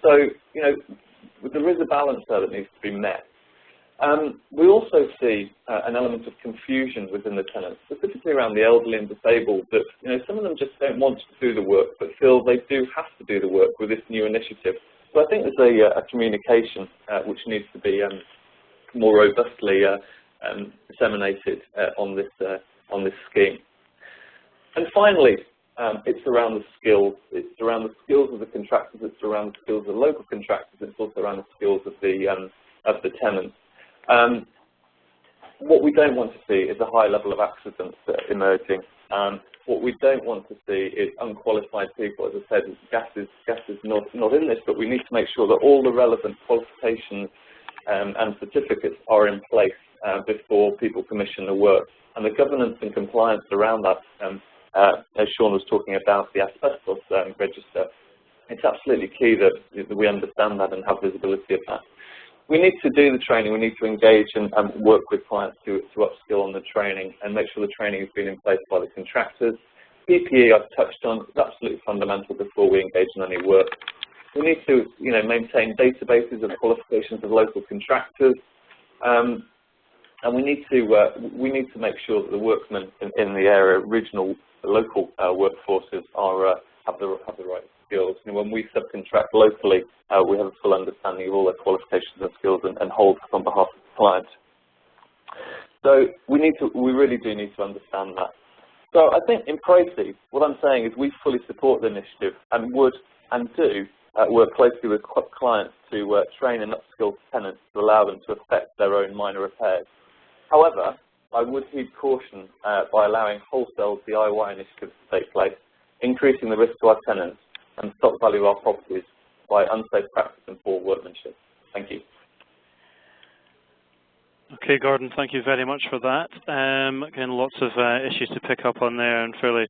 So there is a balance there that needs to be met. We also see an element of confusion within the tenants, specifically around the elderly and disabled, that some of them just don't want to do the work, but feel they do have to do the work with this new initiative. So I think there's a communication which needs to be more robustly disseminated on this scheme. And finally, it's around the skills. It's around the skills of the contractors. It's around the skills of the local contractors. It's also around the skills of the tenants. What we don't want to see is a high level of accidents emerging. What we don't want to see is unqualified people. As I said, gas is not in this, but we need to make sure that all the relevant qualifications and certificates are in place before people commission the work. And the governance and compliance around that, as Sean was talking about the asbestos register, it's absolutely key that we understand that and have visibility of that. We need to do the training. We need to engage and work with clients to upskill on the training and make sure the training has been in place by the contractors. PPE I've touched on is absolutely fundamental before we engage in any work. We need to maintain databases of qualifications of local contractors, and we need to make sure that the workmen in the area, regional, local workforces have the right skills. When we subcontract locally, we have a full understanding of all their qualifications and skills and hold on behalf of the client. So we really do need to understand that. So I think in Proceed, what I'm saying is we fully support the initiative and would and do work closely with clients to train and upskill tenants to allow them to effect their own minor repairs. However, I would heed caution by allowing wholesale DIY initiatives to take place, increasing the risk to our tenants and stock value of our properties by unsafe practice and poor workmanship. Thank you. Okay, Gordon, thank you very much for that. Again, lots of issues to pick up on there, and fairly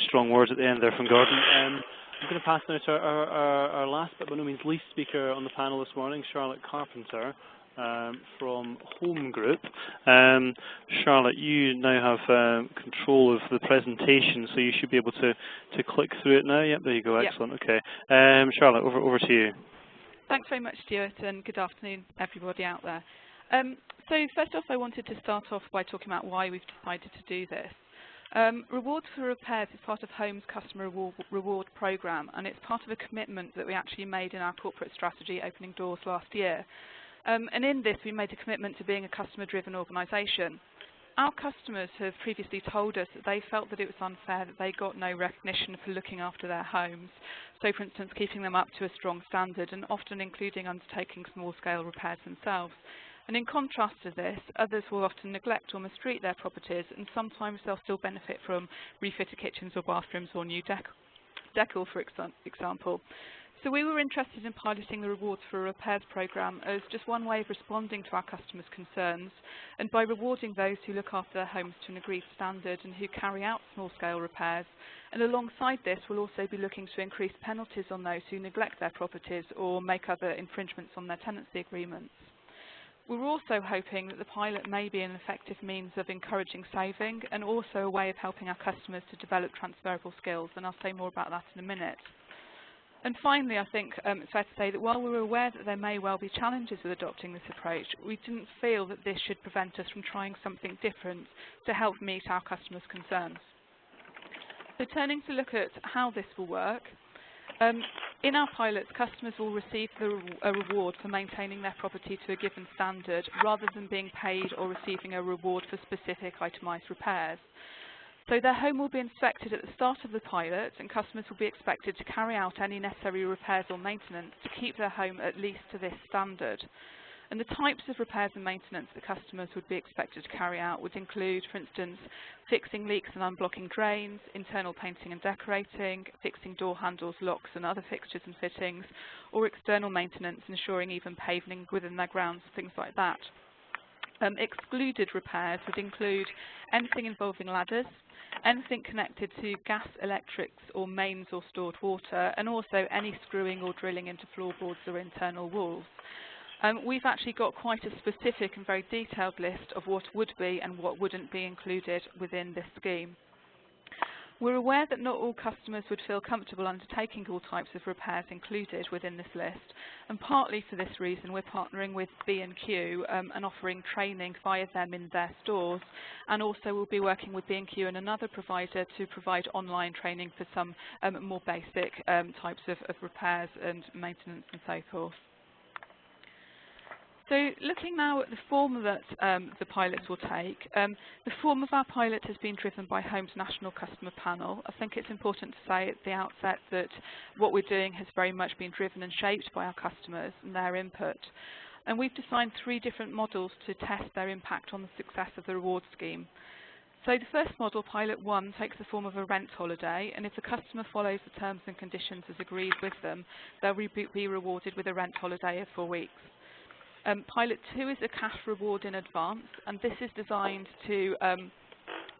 strong words at the end there from Gordon. I'm going to pass now to our last but by no means least speaker on the panel this morning, Charlotte Carpenter from Home Group. Charlotte, you now have control of the presentation, so you should be able to click through it now. Yep, there you go. Excellent. Yep. Okay. Charlotte, over to you. Thanks very much, Stuart, and good afternoon, everybody out there. So first off, I wanted to start off by talking about why we've decided to do this. Rewards for Repairs is part of Home's customer reward programme, and it's part of a commitment that we actually made in our corporate strategy opening doors last year. And in this, we made a commitment to being a customer-driven organisation. Our customers have previously told us that they felt that it was unfair that they got no recognition for looking after their homes. So, for instance, keeping them up to a strong standard and often including undertaking small-scale repairs themselves. And in contrast to this, others will often neglect or mistreat their properties, and sometimes they'll still benefit from refitted kitchens or bathrooms or new decor, for example. So we were interested in piloting the Rewards for Repairs programme as just one way of responding to our customers' concerns, and by rewarding those who look after their homes to an agreed standard and who carry out small-scale repairs. And alongside this, we'll also be looking to increase penalties on those who neglect their properties or make other infringements on their tenancy agreements. We're also hoping that the pilot may be an effective means of encouraging saving and also a way of helping our customers to develop transferable skills, and I'll say more about that in a minute. And finally, I think it's fair to say that while we're aware that there may well be challenges with adopting this approach, we didn't feel that this should prevent us from trying something different to help meet our customers' concerns. So turning to look at how this will work, in our pilots, customers will receive a reward for maintaining their property to a given standard rather than being paid or receiving a reward for specific itemised repairs. So their home will be inspected at the start of the pilot, and customers will be expected to carry out any necessary repairs or maintenance to keep their home at least to this standard. And the types of repairs and maintenance that customers would be expected to carry out would include, for instance, fixing leaks and unblocking drains, internal painting and decorating, fixing door handles, locks and other fixtures and fittings, or external maintenance, ensuring even paving within their grounds, things like that. Excluded repairs would include anything involving ladders, anything connected to gas, electrics or mains or stored water, and also any screwing or drilling into floorboards or internal walls. We've actually got quite a specific and very detailed list of what would be and what wouldn't be included within this scheme. We're aware that not all customers would feel comfortable undertaking all types of repairs included within this list, and partly for this reason we're partnering with B&Q and offering training via them in their stores, and also we'll be working with B&Q and another provider to provide online training for some more basic types of repairs and maintenance and so forth. So looking now at the form that the pilots will take, the form of our pilot has been driven by Home's National Customer Panel. I think it's important to say at the outset that what we're doing has very much been driven and shaped by our customers and their input. And we've designed 3 different models to test their impact on the success of the reward scheme. So the first model, Pilot 1, takes the form of a rent holiday, and if the customer follows the terms and conditions as agreed with them, they'll be rewarded with a rent holiday of 4 weeks. Pilot 2 is a cash reward in advance, and this is designed to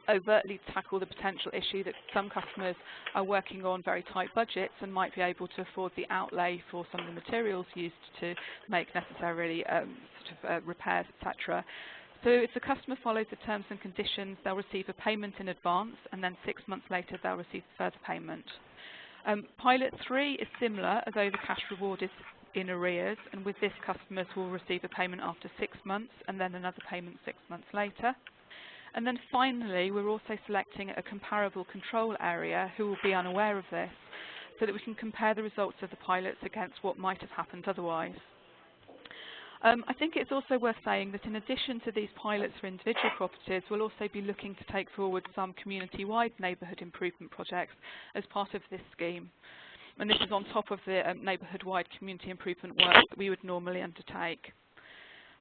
overtly tackle the potential issue that some customers are working on very tight budgets and might be able to afford the outlay for some of the materials used to make necessarily repairs, etc. So if the customer follows the terms and conditions, they'll receive a payment in advance, and then 6 months later they'll receive further payment. Pilot 3 is similar, although the cash reward is in arrears, and with this customers will receive a payment after 6 months and then another payment 6 months later. And then finally, we're also selecting a comparable control area who will be unaware of this, so that we can compare the results of the pilots against what might have happened otherwise. I think it's also worth saying that in addition to these pilots for individual properties, we'll also be looking to take forward some community-wide neighbourhood improvement projects as part of this scheme. And this is on top of the neighbourhood-wide community improvement work that we would normally undertake.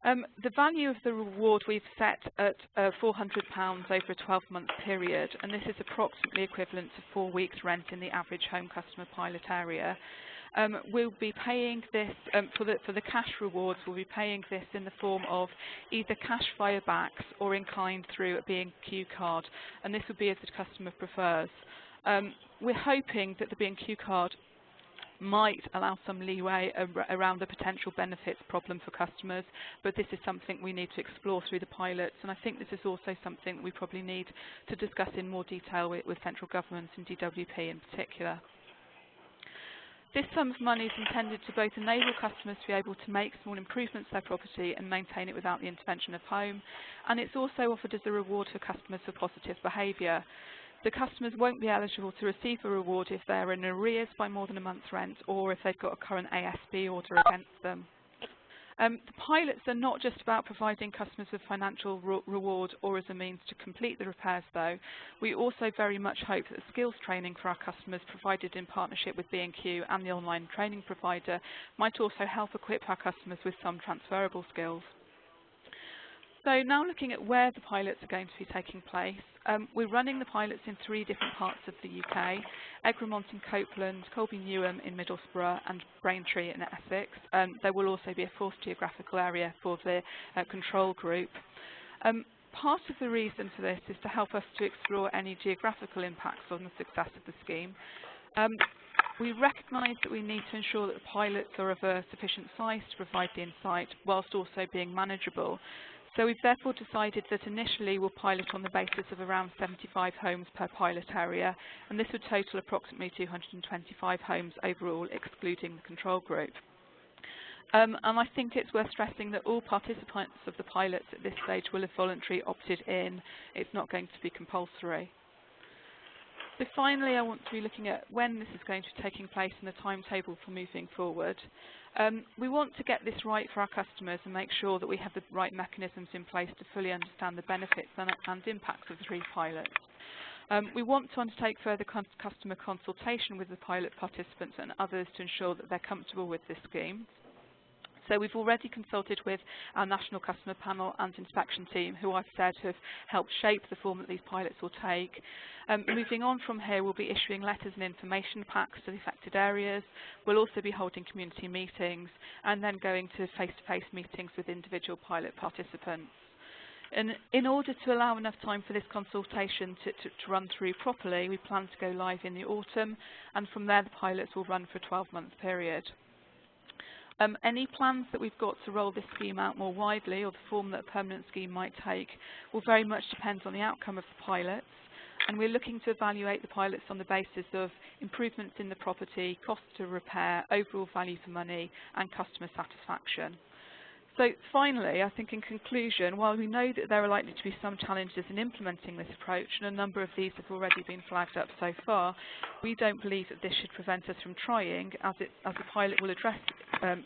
The value of the reward we've set at £400 over a 12-month period, and this is approximately equivalent to 4 weeks' rent in the average home customer pilot area. We'll be paying this, for the cash rewards, we'll be paying this in the form of either cash via backs or in kind through a B&Q card, and this would be as the customer prefers. We're hoping that the B&Q card might allow some leeway around a potential benefits problem for customers, but this is something we need to explore through the pilots, and I think this is also something that we probably need to discuss in more detail with central governments and DWP in particular. This sum of money is intended to both enable customers to be able to make small improvements to their property and maintain it without the intervention of home, and it's also offered as a reward for customers for positive behaviour. The customers won't be eligible to receive a reward if they're in arrears by more than a month's rent or if they've got a current ASB order against them. The pilots are not just about providing customers with financial reward or as a means to complete the repairs though. We also very much hope that skills training for our customers provided in partnership with B&Q and the online training provider might also help equip our customers with some transferable skills. So now looking at where the pilots are going to be taking place, we're running the pilots in 3 different parts of the UK, Egremont in Copeland, Colby Newham in Middlesbrough and Braintree in Essex. There will also be a 4th geographical area for the control group. Part of the reason for this is to help us to explore any geographical impacts on the success of the scheme. We recognise that we need to ensure that the pilots are of a sufficient size to provide the insight whilst also being manageable. So we've therefore decided that initially we'll pilot on the basis of around 75 homes per pilot area, and this would total approximately 225 homes overall, excluding the control group. And I think it's worth stressing that all participants of the pilots at this stage will have voluntarily opted in. It's not going to be compulsory. So finally, I want to be looking at when this is going to be taking place and the timetable for moving forward. We want to get this right for our customers and make sure that we have the right mechanisms in place to fully understand the benefits and impacts of the 3 pilots. We want to undertake further customer consultation with the pilot participants and others to ensure that they're comfortable with this scheme. So we've already consulted with our National Customer Panel and Inspection Team, who I've said have helped shape the form that these pilots will take. Moving on from here, we'll be issuing letters and information packs to the affected areas. We'll also be holding community meetings and then going to face-to-face meetings with individual pilot participants. And in order to allow enough time for this consultation to run through properly, we plan to go live in the autumn, and from there the pilots will run for a 12-month period. Any plans that we've got to roll this scheme out more widely, or the form that a permanent scheme might take, will very much depend on the outcome of the pilots, and we're looking to evaluate the pilots on the basis of improvements in the property, cost to repair, overall value for money and customer satisfaction. So finally, I think in conclusion, while we know that there are likely to be some challenges in implementing this approach, and a number of these have already been flagged up so far, we don't believe that this should prevent us from trying, as the pilot will address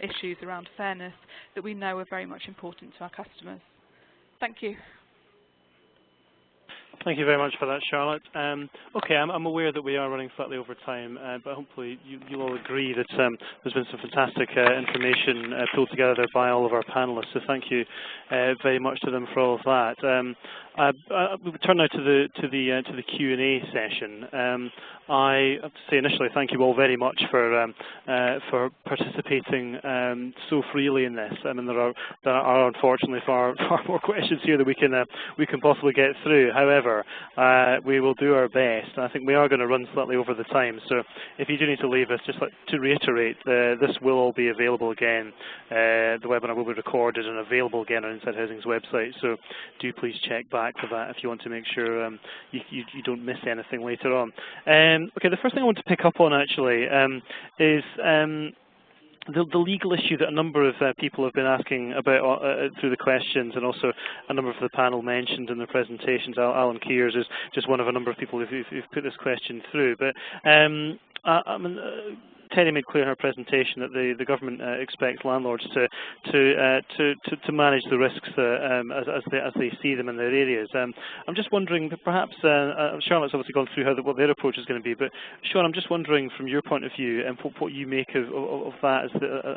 issues around fairness that we know are very much important to our customers. Thank you. Thank you very much for that, Charlotte. Okay, I'm aware that we are running slightly over time, but hopefully you'll all agree that there's been some fantastic information pulled together by all of our panellists, so thank you very much to them for all of that. We turn now to the Q&A session. I have to say initially thank you all very much for participating so freely in this. I mean, there are unfortunately far more questions here that we can possibly get through. However, we will do our best. I think we are going to run slightly over the time, so if you do need to leave us, just like to reiterate, this will all be available again. The webinar will be recorded and available again on Inside Housing's website, so do please check back for that if you want to make sure you don't miss anything later on. Okay, the first thing I want to pick up on actually is the legal issue that a number of people have been asking about through the questions, and also a number of the panel mentioned in their presentations. Alan Kears is just one of a number of people who've put this question through. But I mean, Terry made clear in her presentation that the government expects landlords to manage the risks as they see them in their areas. I'm just wondering, perhaps Charlotte's obviously gone through what their approach is going to be, but Sean, I'm just wondering from your point of view and what you make of that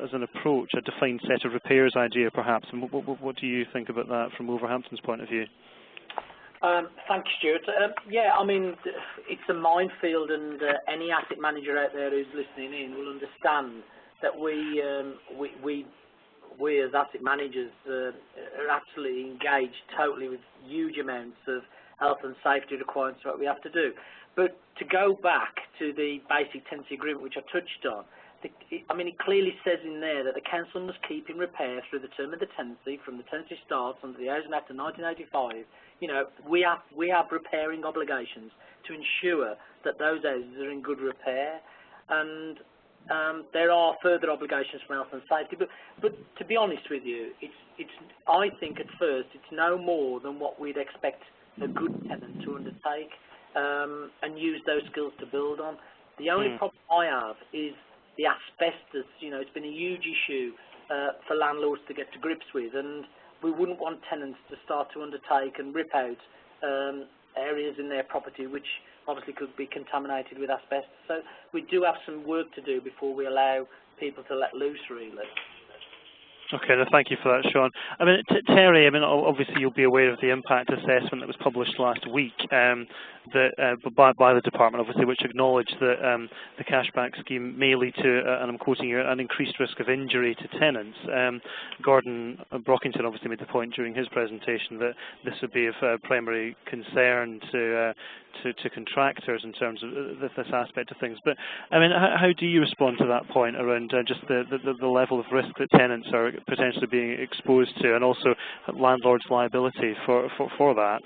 as an approach, a defined set of repairs idea, perhaps, and what do you think about that from Wolverhampton's point of view? Thank you, Stuart. Yeah, I mean, it's a minefield, and any asset manager out there who's listening in will understand that we as asset managers are absolutely engaged totally with huge amounts of health and safety requirements that we have to do. But to go back to the basic tenancy agreement, which I touched on, I mean, it clearly says in there that the council must keep in repair through the term of the tenancy, from the tenancy starts under the Housing Act of 1985. You know, we have repairing obligations to ensure that those houses are in good repair, and there are further obligations from health and safety. But to be honest with you, I think at first it's no more than what we'd expect a good tenant to undertake, and use those skills to build on. The only problem I have is the asbestos. You know, it's been a huge issue for landlords to get to grips with, and we wouldn't want tenants to start to undertake and rip out areas in their property which obviously could be contaminated with asbestos. So we do have some work to do before we allow people to let loose, really. Okay, no, thank you for that, Sean. I mean, Terry, I mean, obviously you'll be aware of the impact assessment that was published last week by the department, obviously, which acknowledged that the cashback scheme may lead to, and I'm quoting here, an increased risk of injury to tenants. Gordon Brockington obviously made the point during his presentation that this would be of primary concern to contractors in terms of this aspect of things. But I mean, how do you respond to that point around just the level of risk that tenants are potentially being exposed to, and also landlords' liability for that?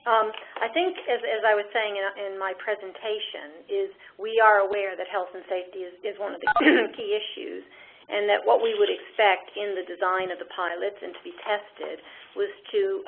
I think, as I was saying in my presentation, is we are aware that health and safety is one of the key issues, and that what we would expect in the design of the pilots and to be tested was to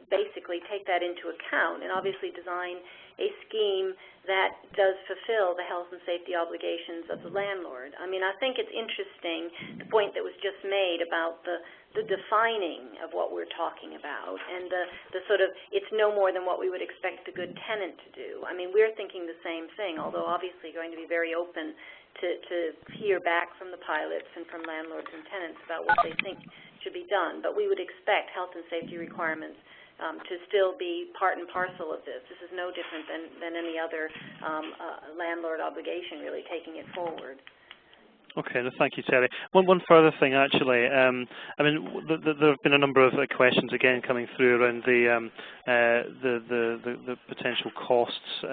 basically take that into account and obviously design a scheme that does fulfill the health and safety obligations of the landlord. I mean, I think it's interesting, the point that was just made about the defining of what we're talking about, and the sort of, it's no more than what we would expect a good tenant to do. I mean, we're thinking the same thing, although obviously going to be very open to hear back from the pilots and from landlords and tenants about what they think should be done. But we would expect health and safety requirements to still be part and parcel of this. This is no different than any other landlord obligation, really, taking it forward. Okay, no, thank you, Terry. One further thing, actually. I mean, there have been a number of questions again coming through around the potential costs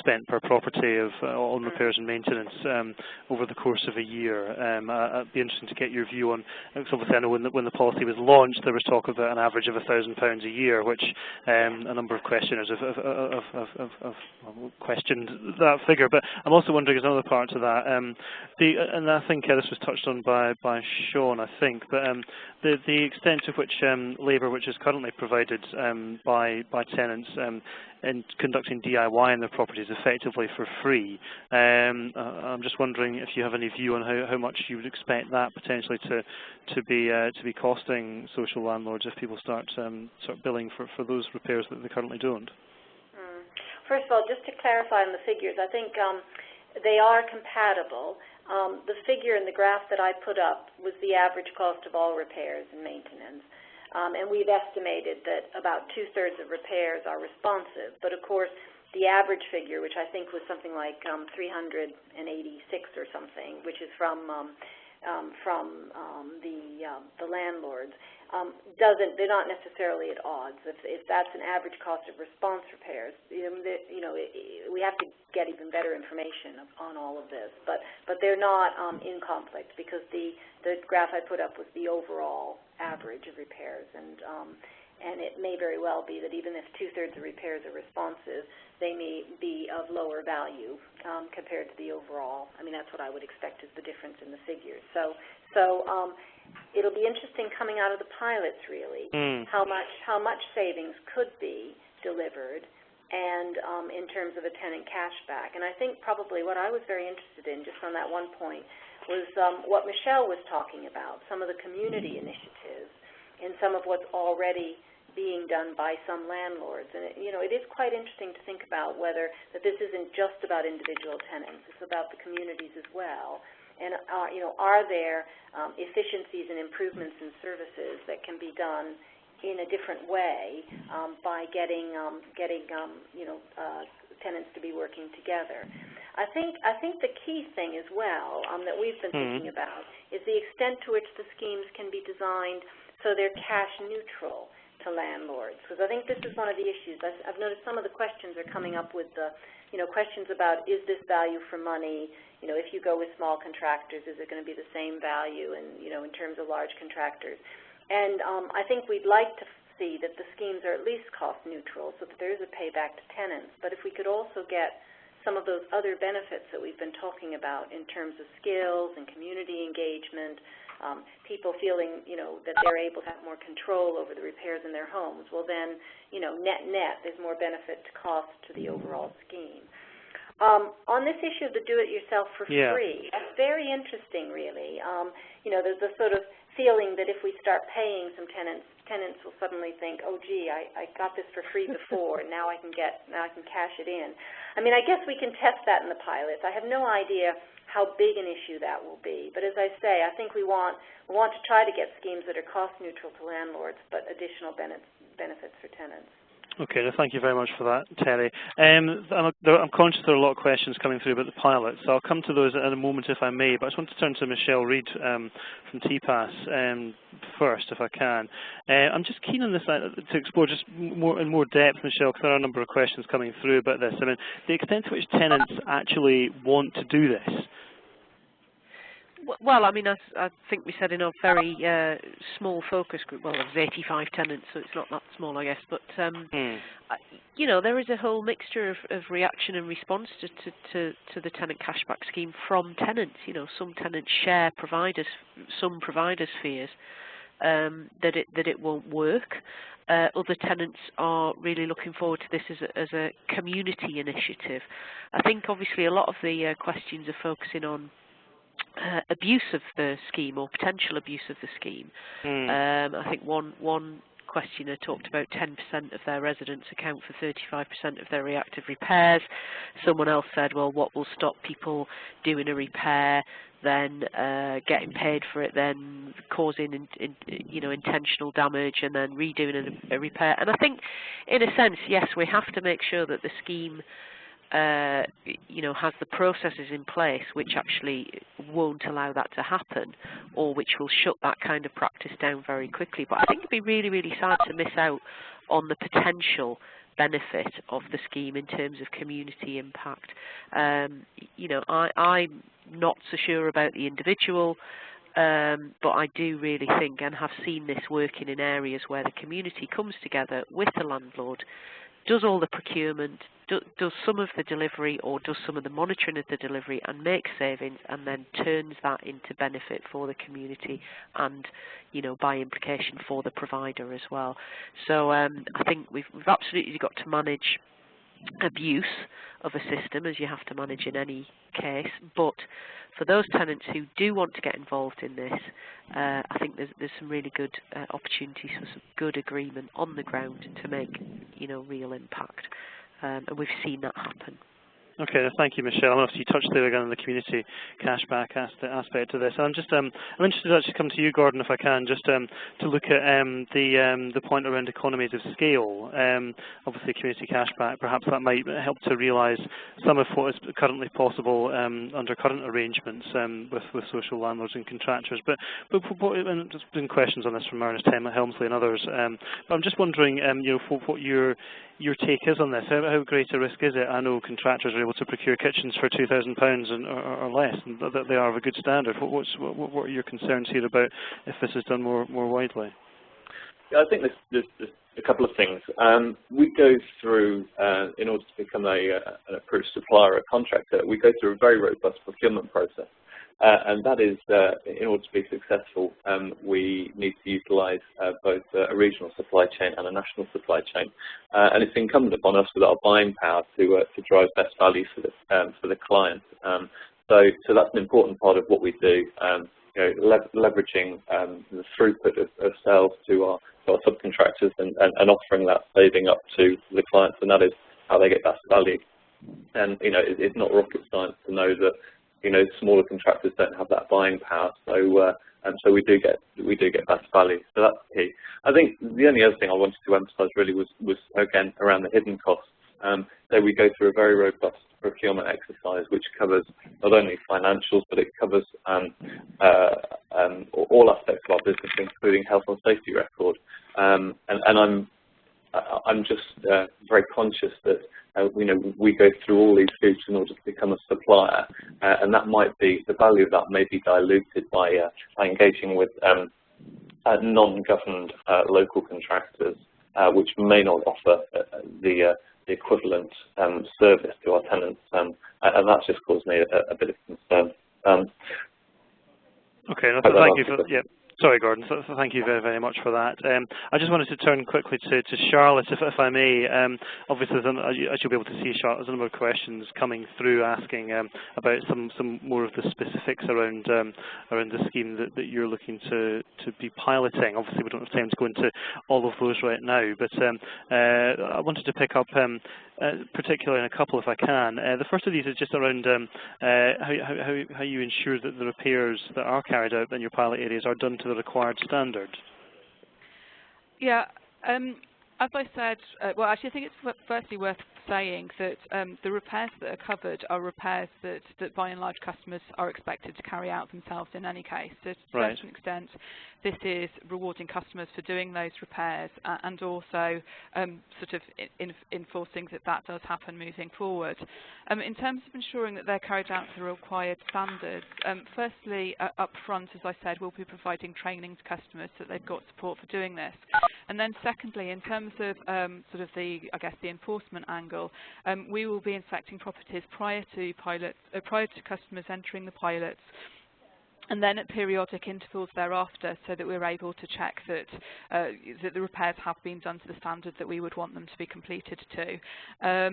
spent per property of on repairs and maintenance over the course of a year. It'd be interesting to get your view on. Because obviously, I know when the policy was launched, there was talk about an average of £1,000 a year, which a number of questioners have questioned that figure. But I'm also wondering, as another part to that, and I think this was touched on by Sean, I think, but the extent to which labour, which is currently provided by tenants in conducting DIY in their properties effectively for free. I'm just wondering if you have any view on how much you would expect that potentially to be costing social landlords if people start billing for those repairs that they currently don't. First of all, just to clarify on the figures, I think they are compatible. The figure in the graph that I put up was the average cost of all repairs and maintenance. And we've estimated that about 2/3 of repairs are responsive. But of course, the average figure, which I think was something like 386 or something, which is from the landlords, they're not necessarily at odds. If that's an average cost of response repairs, we have to get even better information on all of this. But they're not in conflict, because the graph I put up was the overall average of repairs, and it may very well be that even if 2/3 of repairs are responsive, they may be of lower value compared to the overall. I mean, that's what I would expect is the difference in the figures. So it'll be interesting coming out of the pilots, really, how much savings could be delivered, and in terms of a tenant cashback. And I think probably what I was very interested in, just on that one point, was what Michelle was talking about, some of the community initiatives and some of what's already being done by some landlords. And it is quite interesting to think about whether that this isn't just about individual tenants, it's about the communities as well. And are there efficiencies and improvements in services that can be done in a different way by getting tenants to be working together? I think the key thing as well that we've been thinking about is the extent to which the schemes can be designed so they're cash neutral to landlords. Because I think this is one of the issues. I've noticed some of the questions are coming up with the, questions about, is this value for money? If you go with small contractors, is it going to be the same value in terms of large contractors? And I think we'd like to see that the schemes are at least cost neutral so that there is a payback to tenants. But if we could also get some of those other benefits that we've been talking about in terms of skills and community engagement, people feeling, that they're able to have more control over the repairs in their homes, well then, net, there's more benefit to cost to the overall scheme. On this issue of the do-it-yourself for free, that's very interesting, really. There's a sort of feeling that if we start paying some tenants will suddenly think, oh, gee, I got this for free before, and now I can cash it in. I mean, I guess we can test that in the pilots. I have no idea how big an issue that will be. But as I say, I think we want to try to get schemes that are cost neutral to landlords, but additional benefits for tenants. Okay, thank you very much for that, Terry. I'm conscious there are a lot of questions coming through about the pilot, so I'll come to those in a moment if I may, but I just want to turn to Michelle Reid from TPAS first, if I can. I'm just keen on this to explore just in more depth, Michelle, because there are a number of questions coming through about this. I mean, the extent to which tenants actually want to do this. Well, I mean, I think we said in our very small focus group, well, there's 85 tenants, so it's not that small, I guess, but, there is a whole mixture of reaction and response to the tenant cashback scheme from tenants. Some tenants share some providers' fears that it won't work. Other tenants are really looking forward to this as a community initiative. I think, obviously, a lot of the questions are focusing on abuse of the scheme or potential abuse of the scheme. I think one questioner talked about 10% of their residents account for 35% of their reactive repairs. Someone else said, well, what will stop people doing a repair, then getting paid for it, then causing intentional damage, and then redoing a repair? And I think, in a sense, yes, we have to make sure that the scheme has the processes in place which actually won't allow that to happen, or which will shut that kind of practice down very quickly. But I think it'd be really, really sad to miss out on the potential benefit of the scheme in terms of community impact. I'm not so sure about the individual, but I do really think, and have seen this working in areas where the community comes together with the landlord, does all the procurement, does some of the delivery, or does some of the monitoring of the delivery, and makes savings, and then turns that into benefit for the community and, by implication for the provider as well. So I think we've absolutely got to manage abuse of a system, as you have to manage in any case, but for those tenants who do want to get involved in this, I think there's some really good opportunities for some good agreement on the ground to make real impact, and we've seen that happen. Okay, thank you, Michelle. And obviously, you touched there again on the community cashback aspect of this. I'm interested to actually come to you, Gordon, if I can, just to look at the point around economies of scale. Obviously, community cashback, perhaps that might help to realise some of what is currently possible under current arrangements with social landlords and contractors. But and just been questions on this from Ernest Helmsley and others. But I'm just wondering, what your take is on this. How great a risk is it? I know contractors are able to procure kitchens for £2,000 or less, and that they are of a good standard. What are your concerns here about if this is done more widely? Yeah, I think there's a couple of things. We go through, in order to become an approved supplier or contractor, we go through a very robust procurement process. And that is, in order to be successful, we need to utilise both a regional supply chain and a national supply chain. And it's incumbent upon us with our buying power to drive best value for the client. So that's an important part of what we do. Leveraging the throughput of sales to our subcontractors and offering that saving up to the clients, and that is how they get best value. And it's not rocket science to know that smaller contractors don't have that buying power, so we do get best value. So that's key. I think the only other thing I wanted to emphasise really was again around the hidden costs. So we go through a very robust procurement exercise which covers not only financials, but it covers all aspects of our business, including health and safety record. And I'm just very conscious that we go through all these hoops in order to become a supplier, and that might be, the value of that may be diluted by engaging with non-governed local contractors, which may not offer the equivalent service to our tenants, and that's just caused me a bit of concern. Okay, thank you for that. Yeah. Sorry, Gordon. Thank you very, very much for that. I just wanted to turn quickly to Charlotte, if I may. Obviously, as you'll be able to see, Charlotte, there's a number of questions coming through asking about some more of the specifics around the scheme that you're looking to be piloting. Obviously, we don't have time to go into all of those right now, but I wanted to pick up particularly in a couple, if I can. The first of these is just around how you ensure that the repairs that are carried out in your pilot areas are done to the required standard. Yeah, as I said, well, actually, I think it's firstly worth saying that the repairs that are covered are repairs that by and large customers are expected to carry out themselves in any case. So to a certain extent, this is rewarding customers for doing those repairs and also sort of enforcing that does happen moving forward. In terms of ensuring that they're carried out to the required standards, firstly, up front, as I said, we'll be providing training to customers so that they've got support for doing this. And then secondly, in terms of sort of the enforcement angle, we will be inspecting properties prior to customers entering the pilots, and then at periodic intervals thereafter, so that we're able to check that the repairs have been done to the standard that we would want them to be completed to. I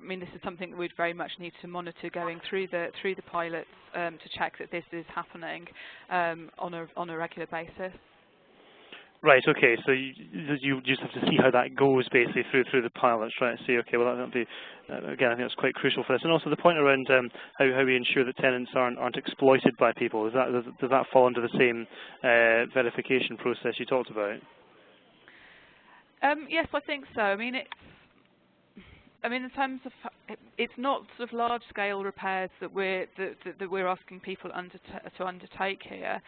mean, this is something that we'd very much need to monitor going through the pilots to check that this is happening on a regular basis. Right. Okay. So you just have to see how that goes basically through the pilots, right? See. Okay. Well, that'll be again. I think that's quite crucial for this, and also the point around how we ensure that tenants aren't exploited by people. Does that fall under the same verification process you talked about? Yes, I think so. I mean, in terms of it's not sort of large-scale repairs that we're asking people to undertake here.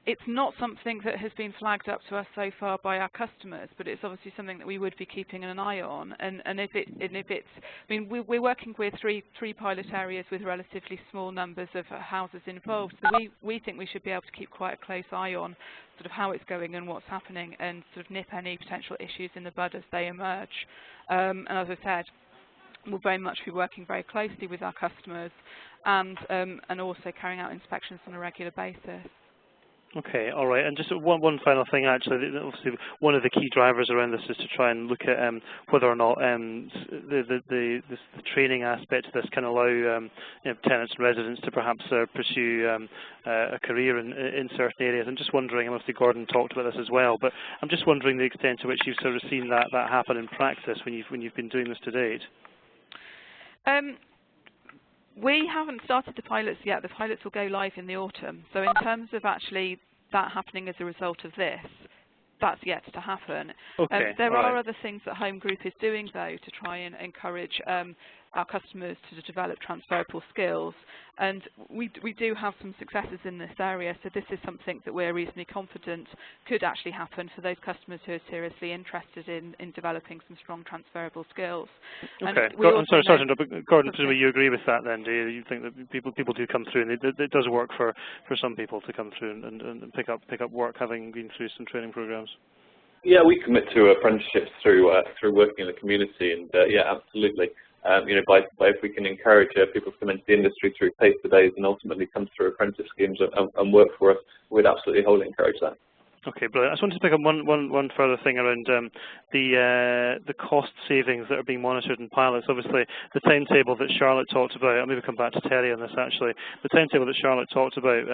It's not something that has been flagged up to us so far by our customers, but it's obviously something that we would be keeping an eye on. And if it's, I mean, we're working with three pilot areas with relatively small numbers of houses involved, so we think we should be able to keep quite a close eye on sort of how it's going and what's happening, and sort of nip any potential issues in the bud as they emerge. And as I said, we'll very much be working very closely with our customers, and also carrying out inspections on a regular basis. Okay, all right. And just one final thing, actually. Obviously, one of the key drivers around this is to try and look at whether or not the training aspect of this can allow tenants and residents to perhaps pursue a career in certain areas. I'm just wondering, and obviously Gordon talked about this as well, but I'm just wondering the extent to which you've sort of seen that happen in practice when you've been doing this to date. We haven't started the pilots yet. The pilots will go live in the autumn. So in terms of actually that happening as a result of this, that's yet to happen. Okay, there are other things that Home Group is doing, though, to try and encourage our customers to develop transferable skills. And we do have some successes in this area, so this is something that we're reasonably confident could actually happen for those customers who are seriously interested in developing some strong transferable skills. Okay. I'm sorry, but Gordon, presumably you agree with that then, do you? You think that people do come through, and it does work for some people to come through and pick up work having been through some training programs? Yeah, we commit to apprenticeships through working in the community, and yeah, absolutely. If we can encourage people to come into the industry through taster days and ultimately come through apprentice schemes and work for us, we'd absolutely wholly encourage that. Okay, brilliant. I just wanted to pick up one further thing around the cost savings that are being monitored in pilots. Obviously, the timetable that Charlotte talked about, I'll maybe come back to Terry on this actually, the timetable that Charlotte talked about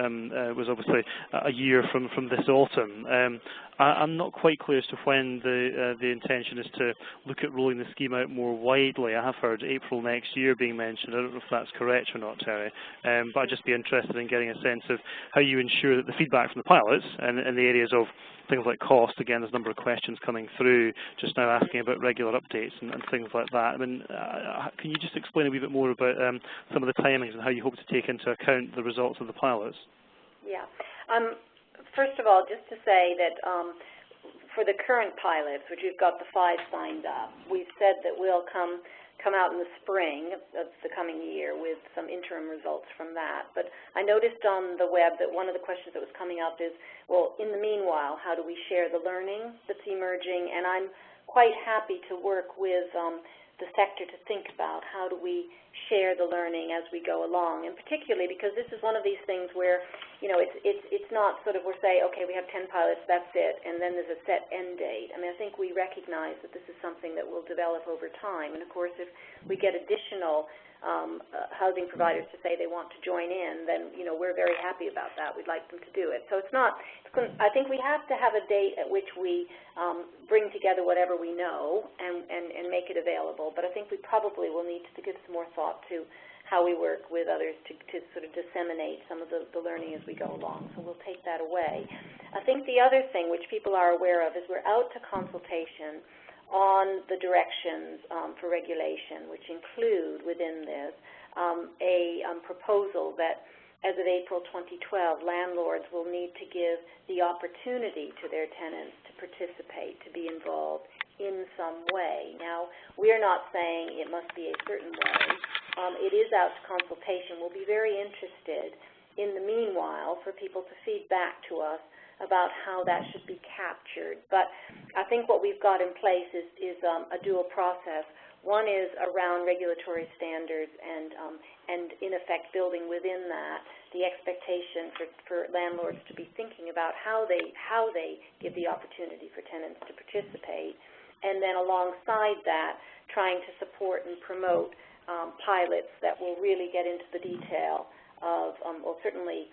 was obviously a year from this autumn. I'm not quite clear as to when the intention is to look at rolling the scheme out more widely. I have heard April next year being mentioned. I don't know if that's correct or not, Terry. But I'd just be interested in getting a sense of how you ensure that the feedback from the pilots and in the areas of things like cost. Again, there's a number of questions coming through just now asking about regular updates and things like that. I mean, can you just explain a wee bit more about some of the timings and how you hope to take into account the results of the pilots? Yeah. First of all, just to say that for the current pilots, which we've got the 5 signed up, we've said that we'll come out in the spring of the coming year with some interim results from that. But I noticed on the web that one of the questions that was coming up is, well, in the meanwhile, how do we share the learning that's emerging? And I'm quite happy to work with the sector to think about how do we share the learning as we go along, and particularly because this is one of these things where, you know, it's not sort of we're saying, okay, we have 10 pilots, that's it, and then there's a set end date. I mean, I think we recognize that this is something that will develop over time, and of course, if we get additional housing providers to say they want to join in, then, you know, we're very happy about that. We'd like them to do it. So it's not, I think we have to have a date at which we bring together whatever we know and make it available. But I think we probably will need to give some more thought to how we work with others to sort of disseminate some of the learning as we go along. So we'll take that away. I think the other thing which people are aware of is we're out to consultation on the directions for regulation, which include within this a proposal that as of April 2012, landlords will need to give the opportunity to their tenants to participate, to be involved in some way. Now, we're not saying it must be a certain way. It is out to consultation. We'll be very interested in the meanwhile for people to feed back to us about how that should be captured. But I think what we've got in place is a dual process. One is around regulatory standards and in effect building within that the expectation for landlords to be thinking about how they give the opportunity for tenants to participate, and then alongside that trying to support and promote pilots that will really get into the detail of, well, certainly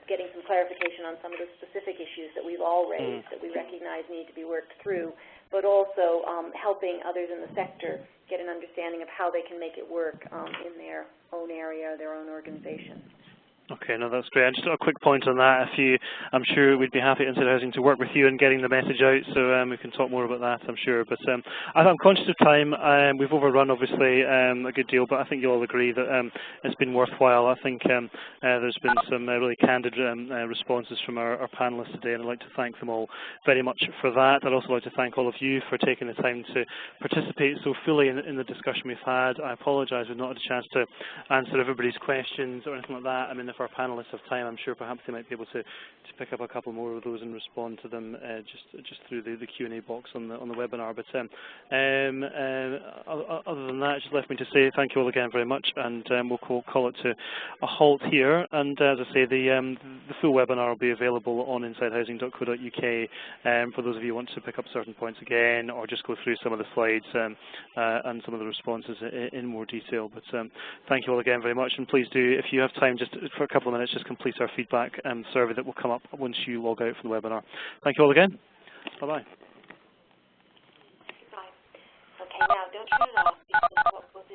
getting some clarification on some of the specific issues that we've all raised that we recognize need to be worked through, but also helping others in the sector get an understanding of how they can make it work in their own area, their own organization. Okay, no, that's great. And just a quick point on that. I'm sure we'd be happy at Untitled Housing to work with you in getting the message out, so we can talk more about that, I'm sure. But I'm conscious of time. We've overrun, obviously, a good deal, but I think you all agree that it's been worthwhile. I think there's been some really candid responses from our panellists today, and I'd like to thank them all very much for that. I'd also like to thank all of you for taking the time to participate so fully in the discussion we've had. I apologise we've not had a chance to answer everybody's questions or anything like that. I mean, if our panellists have time, I'm sure perhaps they might be able to pick up a couple more of those and respond to them just through the Q&A box on the webinar. But other than that, it's just left me to say thank you all again very much, and we'll call it to a halt here. And as I say, the full webinar will be available on insidehousing.co.uk for those of you who want to pick up certain points again, or just go through some of the slides and some of the responses in more detail. But thank you all again very much, and please do, if you have time, just for a couple of minutes, just complete our feedback survey that will come up once you log out from the webinar. Thank you all again. Bye-bye. Bye. Okay, now don't turn it off, because what we'll do